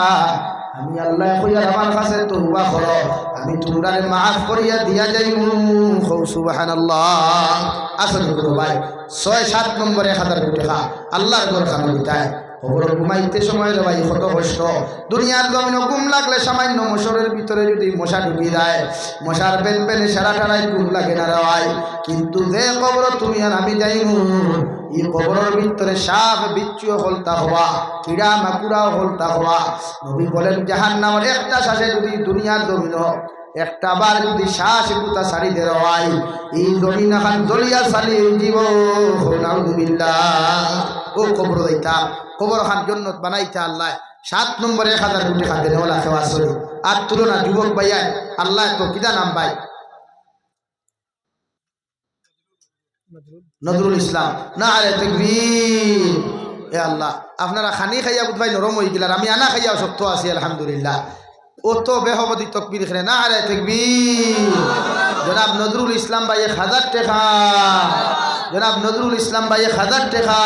আমি আল্লাহ কইয়া আমার কাছে তওবা করো আমি তোমরারে মাফ করিয়া দিয়া যাইমু। সুবহানাল্লাহ। আসলে গুরু ভাই 6-7 নম্বরে 1000 কোটি টাকা আল্লাহর ঘর খানো দিতায়। খবর ঘুমাইতে সময় রে ভাই কত কষ্ট। দুনিয়ার জমিনে ঘুম লাগলে সামান্য মশারের ভিতরে যদি মশা ঢুকি যায়, মশার বেন বেনে সারা টারাই ঘুম লাগে না রে ভাই। কিন্তু যে কবর তুমি আর আমি যাইমু, এই কবরের ভিতরে সাপ বিচ্ছুও হলতা হওয়া, কিড়া মাকুড়াও হলতা হওয়া। নবী বলেন জাহান্নামের একটা শ্বাসে যদি দুনিয়ার জমিন একটা বার যদি শ্বাস গুতা সারি দে হয়, এই জমিন এখন জ্বলিয়া চালি জীব। নাউযুবিল্লাহ। ও কবর যাইতা কবর খান জন্নত বানাইতা আল্লাহ। 7 নম্বরে 1000 কোটি খাতে নেওয়ালা সেবা আসলে আর তুলনা যুবক ভাইয়া আল্লাহ তো কিদা নাম ভাই নজরুল ইসলাম। নারে তাকবীর। এ আল্লাহ আপনারা খানি খাইয়া বুধ নরম হয়ে গেলার, আমি আনা খাইয়া শক্ত আছি আলহামদুলিল্লাহ। ও তো বেহবদি তকবীর এখানে। নারে তাকবীর। জনাব নজরুল ইসলাম ভাই 1000 টাকা। জনাব নজরুল ইসলাম ভাই 1000 টাকা।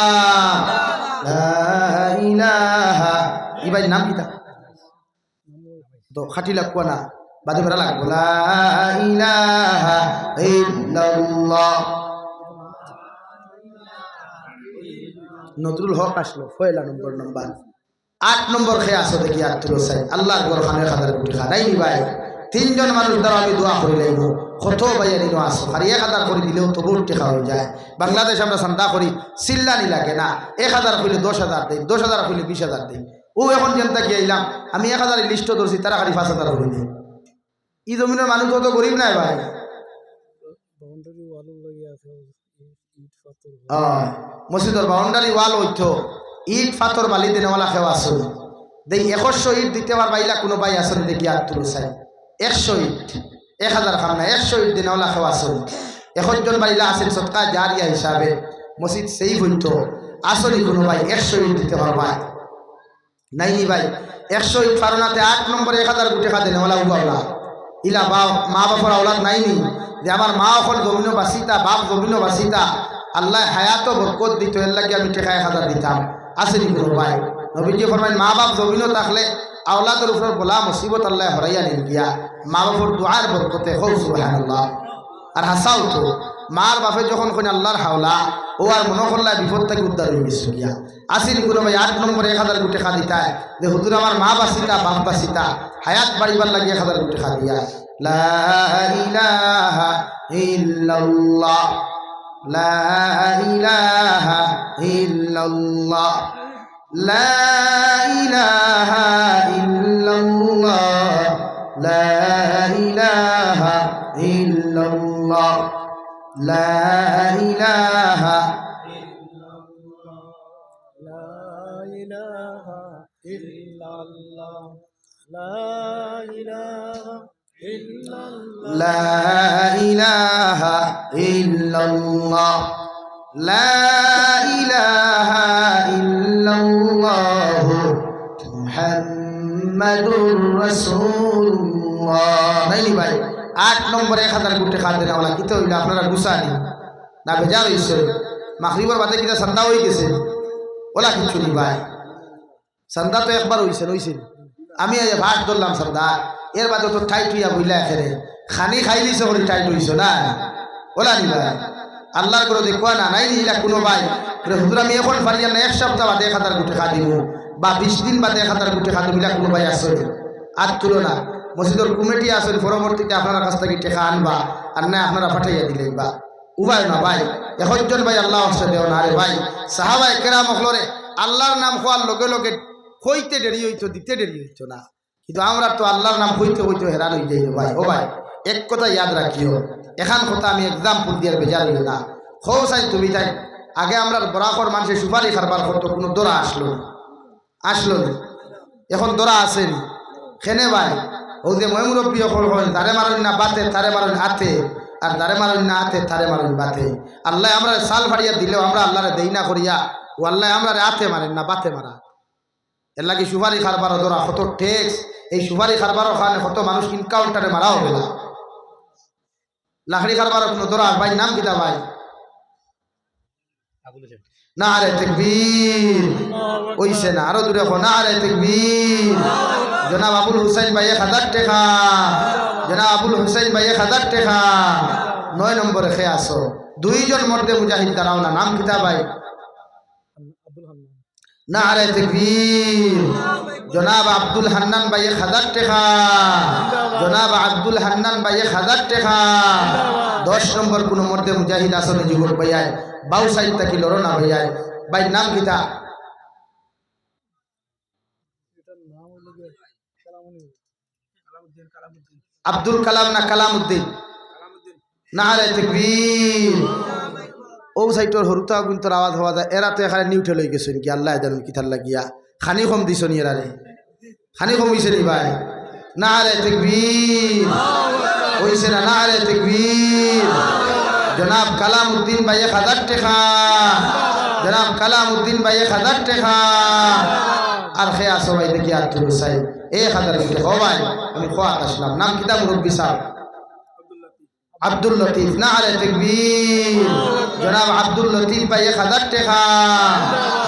লা ইলাহা ই ভাই নাম কিতা তো খাটি লাগবো না বাদে বেড়া লাগবো লা ইলাহা ইল্লাল্লাহ। নজরুল হক আসলো পয়লা নম্বর 8 নম্বর খেয়ে আসো দেখি আর তুলো চাই আল্লাহর ঘর খানের খাদার গুটি খা নাই নি ভাই। 3 জন মানুষ দ্বারা আমি দোয়া করি লাইব কত ভাইয়া নিনো আসো আর 1000 করে দিলেও তো বুট টেকা হয়ে যায়। বাংলাদেশ আমরা চান্দা করি চিল্লানি লাগে না, 1000 কইলে 10,000 দেই, 10,000 কইলে 20,000 দেই। ও এখন যেনটা কি আইলাম আমি 1000 লিস্ট ধরছি তারা খালি 5,000 করে দেয়। ই জমিনের মানুষ তো গরিব নাই ভাই। মসজিদের বাউন্ডারি ওয়াল হইতো ইট পাথর বালি দিনেওয়ালা খেও আসল দেই 100 ইট দিতে পারবা ইলা কোনো ভাই আসলে দেখি আর তুলো চাই 100 ইট 1000 খাম না 100 ইট দিনেওয়ালা খেও আসল 1জন বাড়িলা আসেন সৎকা জারিয়া হিসাবে মসজিদ সেই হইতো আসলে কোনো ভাই 100 ইট দিতে পারবা নাই নি ভাই। 100 ইট ফারনাতে 8 নম্বরে 1000 কোটি টাকা দিনেওয়ালা উবাওলা ইলা মা বাবার আওলাদ নাই নি যে আমার মা এখন জমিনও বাসিতা বাপ জমিনও বাসিতা আল্লাহ হায়াতও বরকত দিত এর লাগে আমি টাকা 1000 দিতাম আসেনি কোনো ভাই। নবীজি ফরমাইন মা বাপ জমিনও থাকলে আওলাদের উপর বলা মুসিবত আল্লাহ হরাইয়া নিন গিয়া মা বাপর দুআর বরকতে হও সুবহানাল্লাহ। আর হাসাও তো মার বাপে যখন কোন আল্লাহর হাওলা ও আর মনে করলা বিপদ থেকে উদ্ধার হয়ে গেছে গিয়া আসেনি কোনো ভাই। 8 নম্বরে 1000 কোটি টাকা দিতায় যে হুজুর আমার মা বাসিতা বাপ বাসিতা হায়াত বাড়িবার লাগে 1000 কোটি টাকা দিয়া লা ইলাহা ইল্লাল্লাহ লা ইলাহা ইল্লাল্লাহ লা ইলাহা ইল্লাল্লাহ লা ইলাহা ইল্লাল্লাহ লা ইলাহা ইল্লাল্লাহ লা ইলাহা ইল্লাল্লাহ লা ইলাহা ইল্লাল্লাহ মুহাম্মাদুর রাসূলুল্লাহ। নাইনি ভাই 8 নম্বরে 1000 কোটি টাকা দেনা ওলা কিতে হইলো আপনারা গুছানি না বেজার হইছে মাগরিবের বাদে কিটা সন্ধ্যা হই গেছে ওলা কিছু নি ভাই। সন্ধ্যা তো একবার হইছে আমি আজ ভাত ধরলাম সন্ধ্যা এর বাদে তো টাইট হইয়া বইলা এখানে খানি খাইলিছে বলে টাইট হইছো না ওলা নি ভাই। আল্লাহর করে দেখবা না নাই নিলা কোনো ভাই হুজুর আমি এখন পারিয়া না 1 সপ্তাহ বাদে 1000 কোটি টাকা দিব বা 20 দিন বাদে 1000 কোটি টাকা দিলা কোনো ভাই আসলে আর তুলো না। মসজিদের কমিটি আসলে পরবর্তীতে আপনার কাছ থেকে টাকা আনবা আর না আপনারা পাঠাইয়া দিলেই বা উভয় না ভাই। 1জন ভাই আল্লাহ হস্তে দেও না রে ভাই। সাহাবায়ে কেরাম হলরে আল্লাহর নাম হওয়ার লগে লগে কইতে দেরি হইতো দিতে দেরি হইতো না, কিন্তু আমরা তো আল্লাহর নাম কইতে হইতে হেরান হয়ে যাই ভাই। ও ভাই এক কথা ইয়াদ রাখিও এখান কথা আমি এক্সাম্পল দিয়ে বেজার হইল না খো চাই তুমি তাই আগে আমরা বরাকর মানুষের সুপারি খারবার করতো কোনো দোরা আসলো না এখন দোরা আসেনি খেনে ভাই। ও যে মই মুরব্বী হল তারে মারুন না বাতে তারে মারুন হাতে আর তারে মারুন না হাতে তারে মারুন বাতে। আল্লাহ আমরা সাল ফাড়িয়া দিলেও আমরা আল্লাহরে দেই না করিয়া ও আল্লাহ আমরা হাতে মারেন না বাতে মারা এর লাগে সুপারি খারবার দোরা কত ট্যাক্স এই সুপারি খারবারও খানে কত মানুষ ইনকাউন্টারে মারা হবে না। লাখড়ি খারবার কোনো দোরা ভাই নাম কিতা ভাই নারে তাকবীর ওইছে না আরো দূরে নারে তাকবীর। জনাব আবুল হুসাইন ভাই 1000 টাকা জনাব আবুল হুসাইন ভাই 1000 টাকা 9 নম্বরে খেয়ে আসো 2 জন মর্দে মুজাহিদ দাঁড়াও না নাম কিতা ভাই নারে তাকবীর। জনাব আব্দুল হান্নান ভাই 1000 টাকা জনাব আব্দুল হান্নান ভাই 1000 টাকা 10 নম্বর কোন মর্দে মুজাহিদ আসনে যুবক ভাইয়া বাউ সাইড তাকি লড়ো না ভাইয়া ভাই নাম কিতা আব্দুল কালাম না কালামউদ্দিন নারে তাকবীর। ও সাইটর হরুতা গুন্তর আওয়াজ হওয়া যায় এরা তো এখানে নিউট্রাল হয়ে গেছে কি আল্লাহ জানেন কিতার লাগিয়া খানি কম দিছ নি এরারে খানি কম হইছে নি ভাই নারে তাকবীর হইছে না নারে তাকবীর। জনাব কালামউদ্দিন ভাই 1000 টাকা জনাব কালামউদ্দিন ভাই 1000 টাকা আর খেয়া সবাই দেখি আর তুলো সাহেব 1000 টাকা ও ভাই আমি খোয়া আসলাম নাম কিতা মুরব্বী সাহেব আব্দুল লতিফ না আরে তাকবীর জনাব আব্দুল লতিফ ভাই 1000 টাকা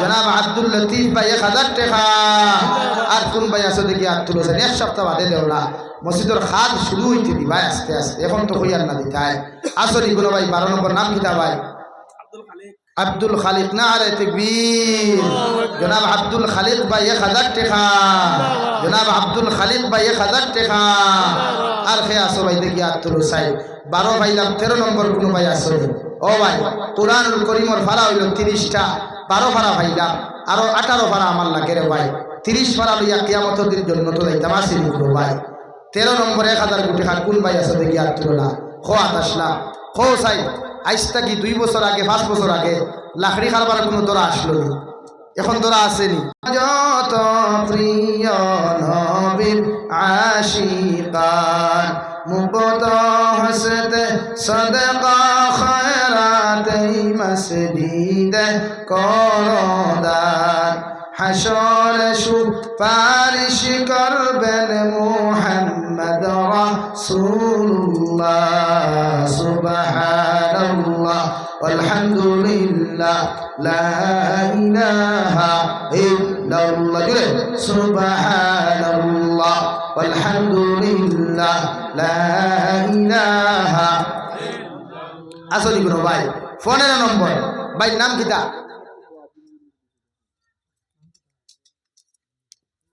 জনাব আব্দুল লতিফ ভাই 1000 টাকা আর কোন ভাই আছে দেখি আর তুলছেন এক সপ্তাহ বাদে দেও না মসজিদের খাদ শুরু হইতে দিবা আস্তে আস্তে এখন তো কইয়ার না দিতাই আসলে কোন ভাই 12 নম্বর নাম কিতা ভাই আব্দুল খালিক না আরে তাকবীর জনাব আব্দুল খালিক ভাই 1000 টাকা জনাব আব্দুল খালিক ভাই 1000 টাকা আর খে আসো ভাই দেখি আর তুলছাই 12 ভাইলাম 13 নম্বর কোন ভাই আসো ও ভাই কুরআনুল কারীমের ফারা হইল 30টা 12 ফারা ভাইলাম আরো 18 ফারা আমার লাগে রে ভাই 30 ফারা লইয়া কিয়ামতের দিন জন্য তো যাইতাম আসিনি পুরো ভাই 13 নম্বর 1000 কোটি খান কোন ভাই আছে দেখি আর তুলনা খো আতাসলা খো সাই আইসটা কি 2 বছর আগে 5 বছর আগে লাকড়ি খাবার কোনো দরা আসলো না এখন দরা আসেনি যত প্রিয় নবীর আশিকান মুকত হসতে সদকা খয়রাত মসজিদ করদান হাসর সুপারিশ করবেন মুহাম্মদ রাসূলুল্লাহ সুবহানাল্লাহ আলহামদুলিল্লাহ লা ইলাহা ইল্লাল্লাহ জুড়ে সুবহানাল্লাহ আলহামদুলিল্লাহ লা ইলাহা আসলে কোন ভাই 15 নম্বর ভাই নাম কিতা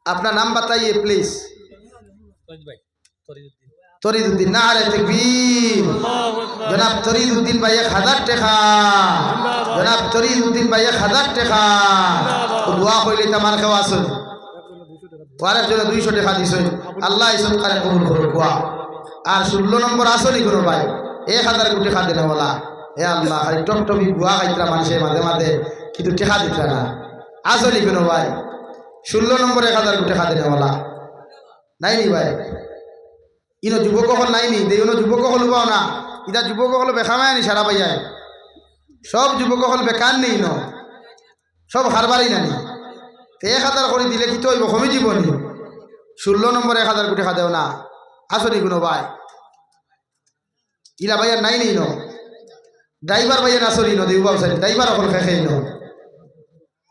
अपना नाम बताइए प्लीज तरीदुद्दीन नारे तकबीर जनाब तरीदुद्दीन भाई 1000 টাকা जनाब तरीदुद्दीन भाई 1000 টাকা दुआ কইলে তোমার খাওয়া আছে ওয়ারের জন্য 200 টাকা দিছেন আল্লাহ ইসব করে কবুল করুক কোয়া আর 16 নম্বর আসলি করো ভাই 1000 কোটি টাকা দেনা वाला হে আল্লাহ খালি টকটকি বুয়া খাইতরা মানুষে মাঝে মাঝে কিন্তু টাকা দিতরা না আসলি কোন ভাই 16 নম্বর 1000 কোটি টাকা দেওয়ালা নাই নি ভাই ইনো যুবক হল নাই নি দেউনো যুবক হল পাও না ইদা যুবক হল বেখামায় নি সারা পাইয়া সব যুবক হল বেকার নেই ন সব হারবারই নানি 1000 করে দিলে কি তো হইব কমে জীবনী 16 নম্বর 1000 কোটি টাকা দেও না আসলে কোনো ভাই ইলা ভাইয়া নাই নি ন ড্রাইভার ভাইয়া আসলি ন দেউ বাবসারি ড্রাইভার হল খেখেই ন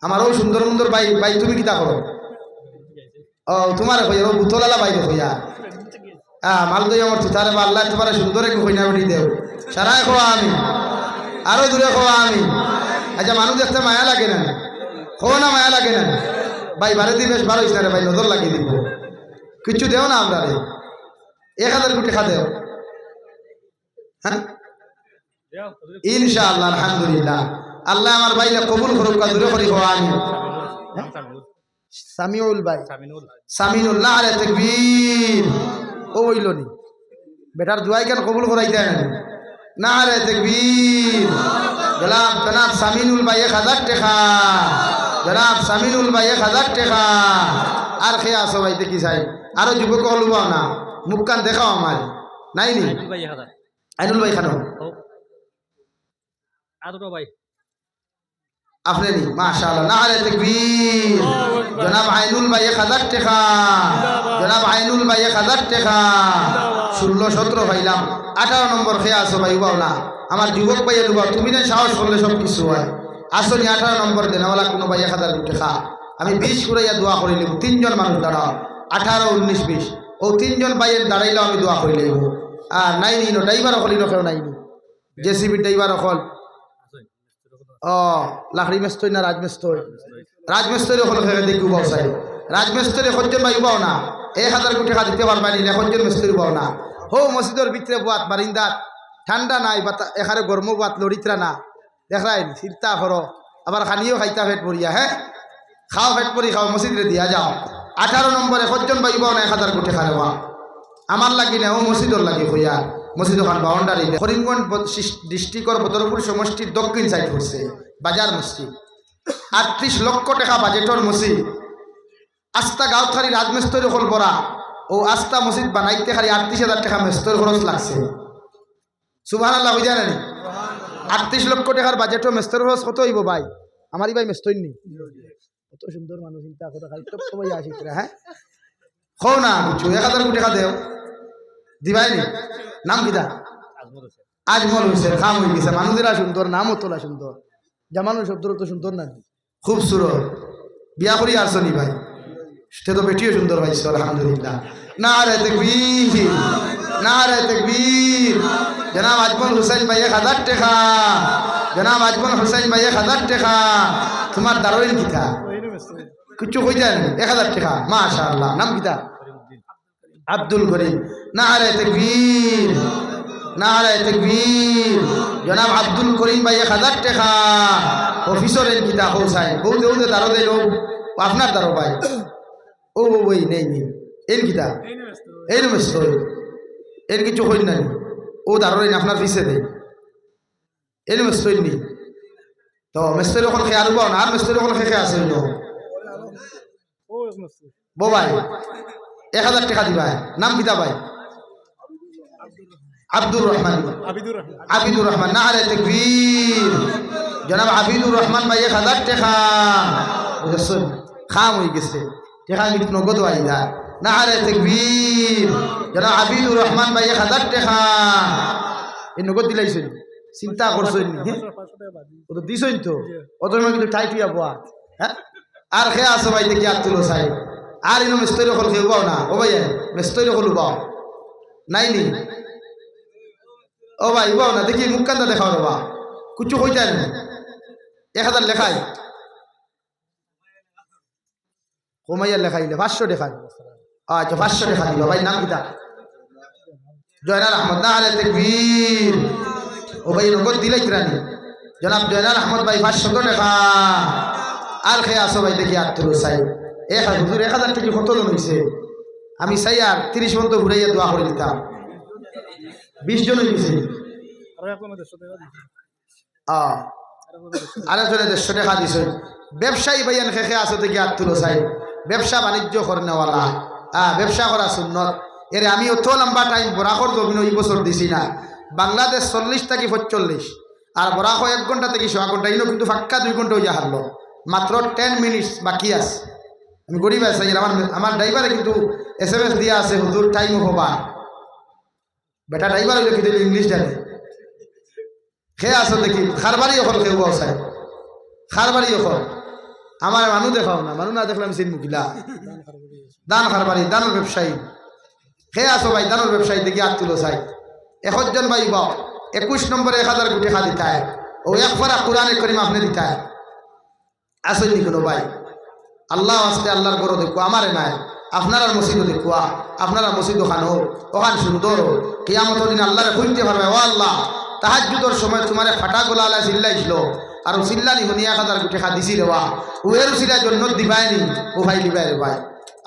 আমার ওই সুন্দর সুন্দর ভাই ভাই তুমি কিতা করো ও তোমার কই ও বুতলালা ভাই দেখো ইয়া মাল দই আমার তুতারে আল্লাহ তোমার সুন্দর একটু কইনা বলি দেও সারাই খাওয়া আমি আরো দূরে খাওয়া আমি আচ্ছা মানুষ দেখতে মায়া লাগে না খাওয়া না মায়া লাগে না ভাই বারে দিন বেশ ভালো হইছে রে ভাই নজর লাগিয়ে দিব কিছু দেও না আমরা রে 1000 কোটি টাকা দেও হ্যাঁ ইনশাআল্লাহ আলহামদুলিল্লাহ আল্লাহ আমার ভাইলে কবুল করুক দূরে করি খাওয়া আমি সামিউল ভাই সামিনুল না আরে তাকবীর ও হইলনি বেটার দুয়াই কেন কবুল করাই দেয় না আরে তাকবীর জনাব সামিনুল ভাই 1000 টাকা জনাব সামিনুল ভাই 1000 টাকা আর খেয়ে আসো ভাই দেখি চাই আরো যুবক হলবাও না মুখ কান দেখাও আমার নাই নি আইনুল ভাই খানো আরো ভাই আপনি নি মাশাআল্লাহ নারে তাকবীর জনাব আইনুল ভাই 1000 টাকা জনাব আইনুল ভাই 1000 টাকা 16 17 ভাইলাম 18 নম্বর খেয়ে আসো ভাই বাও না আমার যুবক ভাই লুবা তুমি না সাহস করলে সব কিছু হয় আসলে 18 নম্বর দেনাওয়ালা কোন ভাই 1000 টাকা আমি 20 করাইয়া দোয়া করি লিব তিনজন মানুষ দাঁড়াও 18 19 20 ও তিনজন ভাইয়ের দাঁড়াইলাও আমি দোয়া করি লইব আর নাই নি নো ড্রাইভার হলি কেউ নাই নি জেসিবি ড্রাইভার হল ও লাকড়ি মিস্ত্রি না রাজমিস্ত্রি হল খেয়ে দেখি উবাও চাই রাজমিস্ত্রি সজ্জন ভাই উবাও না 1000 কোটি টাকা দিতে পারবা নিলে সজ্জন মিস্ত্রি উবাও না হো মসজিদের ভিতরে বাত বারিন্দাত ঠান্ডা নাই বা এখানে গরম বাত লড়িতরা না দেখাই চিন্তা করো আবার খানিও খাইতা পেট পড়িয়া হ্যাঁ খাও পেট পরি খাও মসজিদে দিয়া যাও 18 নম্বরে সজ্জন ভাই উবাও না 1000 কোটি টাকা দেওয়া আমার লাগি না ও মসজিদর লাগি হইয়া মসজিদ ওখান বাউন্ডারি করিমগঞ্জ ডিস্ট্রিক্টর বদরপুর সমষ্টির দক্ষিণ সাইড করছে বাজার মসজিদ 38 লক্ষ টাকা বাজেটর মসজিদ আস্তা গাঁওথারি রাজমিস্ত্রি হল বড়া ও আস্তা মসজিদ বানাইতে খালি 38,000 টাকা মিস্ত্রির খরচ লাগছে সুবহানাল্লাহ বুঝা জানেন 38 লক্ষ টাকার বাজেটর মিস্ত্রির খরচ কত হইব ভাই আমারই ভাই মিস্ত্রি নি কত সুন্দর মানুষ চিন্তা করে খালি টপ সময় আসিতরা হ্যাঁ খাও না কিছু 1000 কোটি টাকা দেও দিবাই নি নাম কিটা আজমল হোসেন খাম হয়ে গেছে মানুষেরা সুন্দর নামও তোলা সুন্দর জামানুর শব্দ তো সুন্দর না খুব সুরত বিয়া করি আসনি ভাই সে তো বেটিও সুন্দর পাইছো আলহামদুলিল্লাহ নারে তাকবীর নারে তাকবীর জনাব আজমল হোসেন ভাই 1000 টাকা জনাব আজমল হোসেন ভাই 1000 টাকা তোমার দারুণ কিতা কিছু কই দেন 1000 টাকা মাশাআল্লাহ নাম কিতা আব্দুল করিম নারে তাকবীর নারে তাকবীর জনাব আব্দুল করিম ভাই 1000 টাকা অফিসরের কিতা হোসাই কৌ দেউতে দারো দেলো আপনার দারো ভাই ও ওই নেই নেই এর কিতা এই নমস্ত এর কিছু হই না ও দারো আপনার পিছে দেয় এই নমস্ত নি তো মেস্তরি এখন খেয়ে আরব না আর মেস্তরি এখন খেয়ে আছে বো ভাই 1000 টাকা দিবা নাম কিতা ভাই আব্দুর রহমান আবিদুর রহমান নারে তাকবীর জনাব আবিদুর রহমান ভাই 1000 টাকা বুঝছেন খাম হয়ে গেছে টাকা মিট নগদ আইলা নারে তাকবীর জনাব আবিদুর রহমান ভাই 1000 টাকা এই নগদ দিলাইছেন চিন্তা করছেন নি ও তো দিছেন তো অত সময় কিন্তু টাইট হইয়া বয়া হ্যাঁ আর খেয়ে আসো ভাই দেখি আর তুলো চাই আর ইনো মেস্তরি হল খেয়ে বাও না ও ভাই মেস্তরি হল বাও নাই নি ও ভাই বাও না দেখি মুখ কান্দা দেখাও রে বা কুচু হয়ে যায় না 1000 লেখাই কমাইয়া লেখাইলে 500 দেখাই আচ্ছা 500 দেখা দিবা ভাই নাম কিতা জয়নাল আহমদ নারে তাকবীর ও ভাই নগদ দিলাই কিরানি জনাব জয়নাল আহমদ ভাই 500 টাকা আর খেয়ে আসো ভাই দেখি আর তুলো চাই হুজুর 1000 টাকা কত জন হয়েছে আমি চাই আর 30 পর্যন্ত ঘুরাইয়া দোয়া করে দিতাম 20 জন হয়েছে আরেকজনে 150 টাকা দিছে ব্যবসায়ী ভাইয়ান খেখে আসো দেখি আর তুলো চাই ব্যবসা বাণিজ্য করেনেওয়ালা ব্যবসা করা সুন্নত এর আমি অত লম্বা টাইম বরাকর জমিন এই বছর দিছি না বাংলাদেশ 40 থেকে 45 আর বরাক 1 ঘন্টা থেকে 1 ঘন্টা ইনো কিন্তু ফাক্কা 2 ঘন্টা হইয়া হারলো মাত্র 10 মিনিটস বাকি আছে আমি গরিব আছি আমার ড্রাইভারে কিন্তু SMS দিয়া আছে হুজুর টাইম হবা বেটা ড্রাইভার হইলে কিন্তু ইংলিশ জানে খেয়ে আসো দেখি খারবারি এখন খেয়ে চাই খারবারি এখন আমার মানুষ দেখাও না মানুষ না দেখলাম সিন মুখিলা দান খারবারি দানের ব্যবসায়ী খেয়ে আসো ভাই দানের ব্যবসায়ী দেখি আর তুলো চাই 1 জন ভাই বাও 21 নম্বরে 1000 কোটি খা দিতা হয় ও এক ফারা কোরআনে করিম আপনি দিতা হয় আসেননি কোনো ভাই আল্লাহ আসতে আল্লাহর গরো দেখো আমারে নাই আপনারা মসজিদও দেখুয়া আপনারা মসজিদ ওখানো ওখান সুন্দর কিয়ামত দিন আল্লাহরে কইতে পারবে ও আল্লাহ তাহাজ্জুদের সময় তোমারে ফাটা গোলা আলা চিল্লাইছিল আর চিল্লানি শুনি 1000 কোটি খা দিছি রেওয়া ওয়ের উচিরা জন্য দিবাইনি ও ভাই দিবাই রে ভাই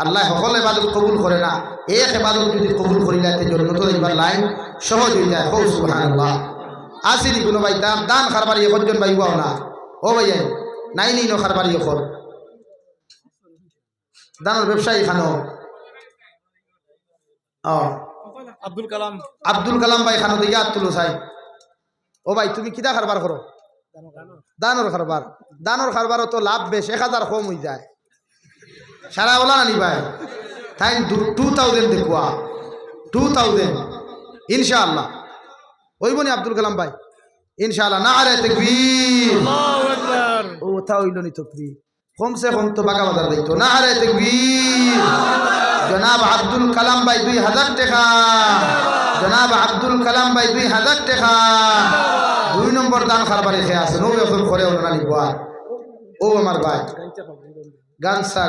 আল্লাহ সকল ইবাদত কবুল করে না এক ইবাদত যদি কবুল করিলে তে জন্নত যাইবার লাইন সহজ হয়ে যায় ও সুবহানাল্লাহ আসেনি কোনো ভাই দান খারবারি 1 জন ভাই বাও না ও ভাই নাই নি নো খারবারি এখন দানের ব্যবসায়ী খানো আব্দুল কালাম ভাই খানো দিকে আত্মুলো চাই ও ভাই তুমি কিতা খারবার করো দানোর খারবার তো লাভ বেশ 1000 কম হয়ে যায় সারা ওলা নানি ভাই তাই 2000 দেখুয়া 2000 ইনশাআল্লাহ ওই বনি আব্দুল কালাম ভাই ইনশাআল্লাহ নারে তাকবীর আল্লাহু আকবার ও তা হইল নি তাকবীর কম সে কম তো বাগা বাজার দিত নারে তাকবীর জনাব আব্দুল কালাম ভাই 2000 টাকা জনাব আব্দুল কালাম ভাই 2000 টাকা 2 নম্বর দান খারবারে খেয়ে আছে নবে এখন করে ওনা নিবা ও আমার ভাই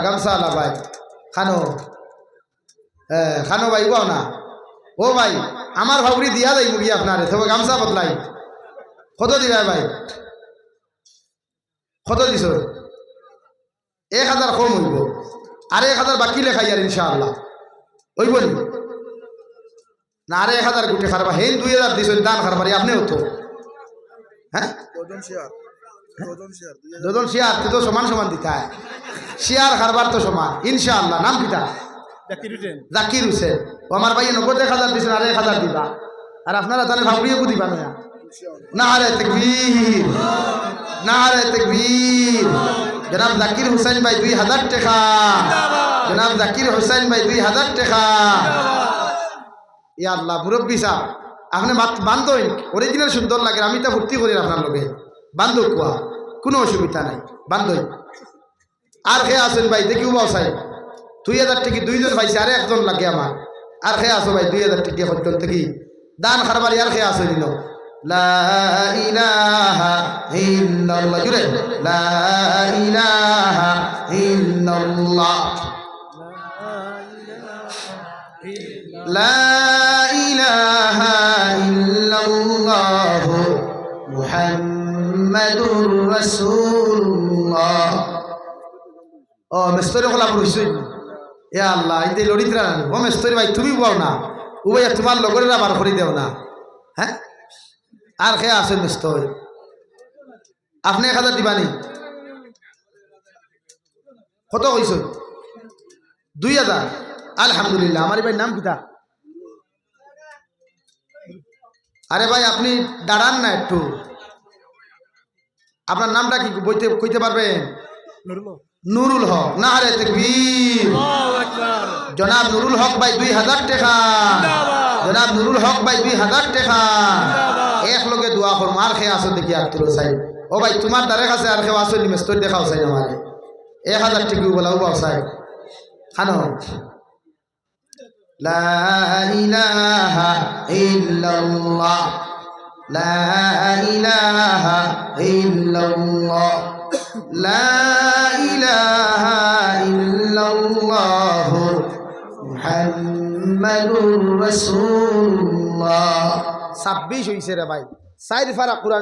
গামসা আলা ভাই খানো ভাই বাও না ও ভাই আমার ভাবরি দিয়া যাই মুগি আপনারে তবে গামসা বদলাই কত দিবা ভাই কত দিছ 1000 কম হইব আর 1000 বাকি লেখাই আর ইনশাআল্লাহ হইব নি না আর 1000 কোটি খারবা হেন 2000 দিছেন দান খারবারি আপনি হতো হ্যাঁ দুজন শেয়ার তো সমান সমান দিতে হয় শেয়ার খারবার তো সমান ইনশাআল্লাহ নাম কিটা জাকির হোসেন ও আমার ভাই 90,000 দিছেন আর 1000 দিবা আর আপনারা তাহলে ভাবরিয়ে দিবা না নারে তাকবীর নারে তাকবীর জনাব জাকির হোসেন ভাই 2000 টাকা জনাব জাকির হোসেন ভাই 2000 টাকা ইয়া আল্লাহ মুরব্বি সাহেব আপনি বান্ধই অরিজিনাল সুন্দর লাগে আমি তা ভর্তি করি আপনার লগে বান্ধব কোয়া কোনো অসুবিধা নাই বান্ধই আর খেয়ে আসেন ভাই দেখি উবাও চাই 2000 টাকা দুইজন পাইছে আরে একজন লাগে আমার আর খেয়ে আসো ভাই 2000 টাকা হত্যন থেকে দান খারবারি আর খেয়ে আসো নিল লা ইলাহা ইল্লাল্লাহ জুড়ে লা ইলাহা ইল্লাল্লাহ লা ইলাহা ইল্লাল্লাহ মুহাম্মাদুর রাসূলুল্লাহ ও মেস্তরি খোলা পড়ছই এ আল্লাহ এই লড়িতরা ও মেস্তরি ভাই তুমি বল না ও ভাই তোমার লগরেরা বার করে দেও না হ্যাঁ আর খেয়ে আসেন মেস্তরি আপনি 1000 দিবানি কত কইছ 2000 আলহামদুলিল্লাহ আমার ভাই নাম কিতা আরে ভাই আপনি দাঁড়ান না একটু আপনার নামটা কি বইতে কইতে পারবেন নুরুল হক না আরে তাকবীর জনাব নুরুল হক ভাই 2000 টাকা জনাব নুরুল হক ভাই 2000 টাকা এক লগে দোয়া করম আর খেয়ে আসো দেখি আর তুলো চাই ও ভাই তোমার দ্বারে কাছে আর খেয়ে আসো নিমেস্তর দেখাও চাই আমারে 1000 টাকা বলাও বাও চাই খানো লা ইলাহা ইল্লাল্লাহ লা ইলাহা ইল্লাল্লাহ লা ইলাহা ইল্লাল্লাহ মুহাম্মাদুর রাসূলুল্লাহ 26 হইছে রে ভাই 4 ফারা কুরআন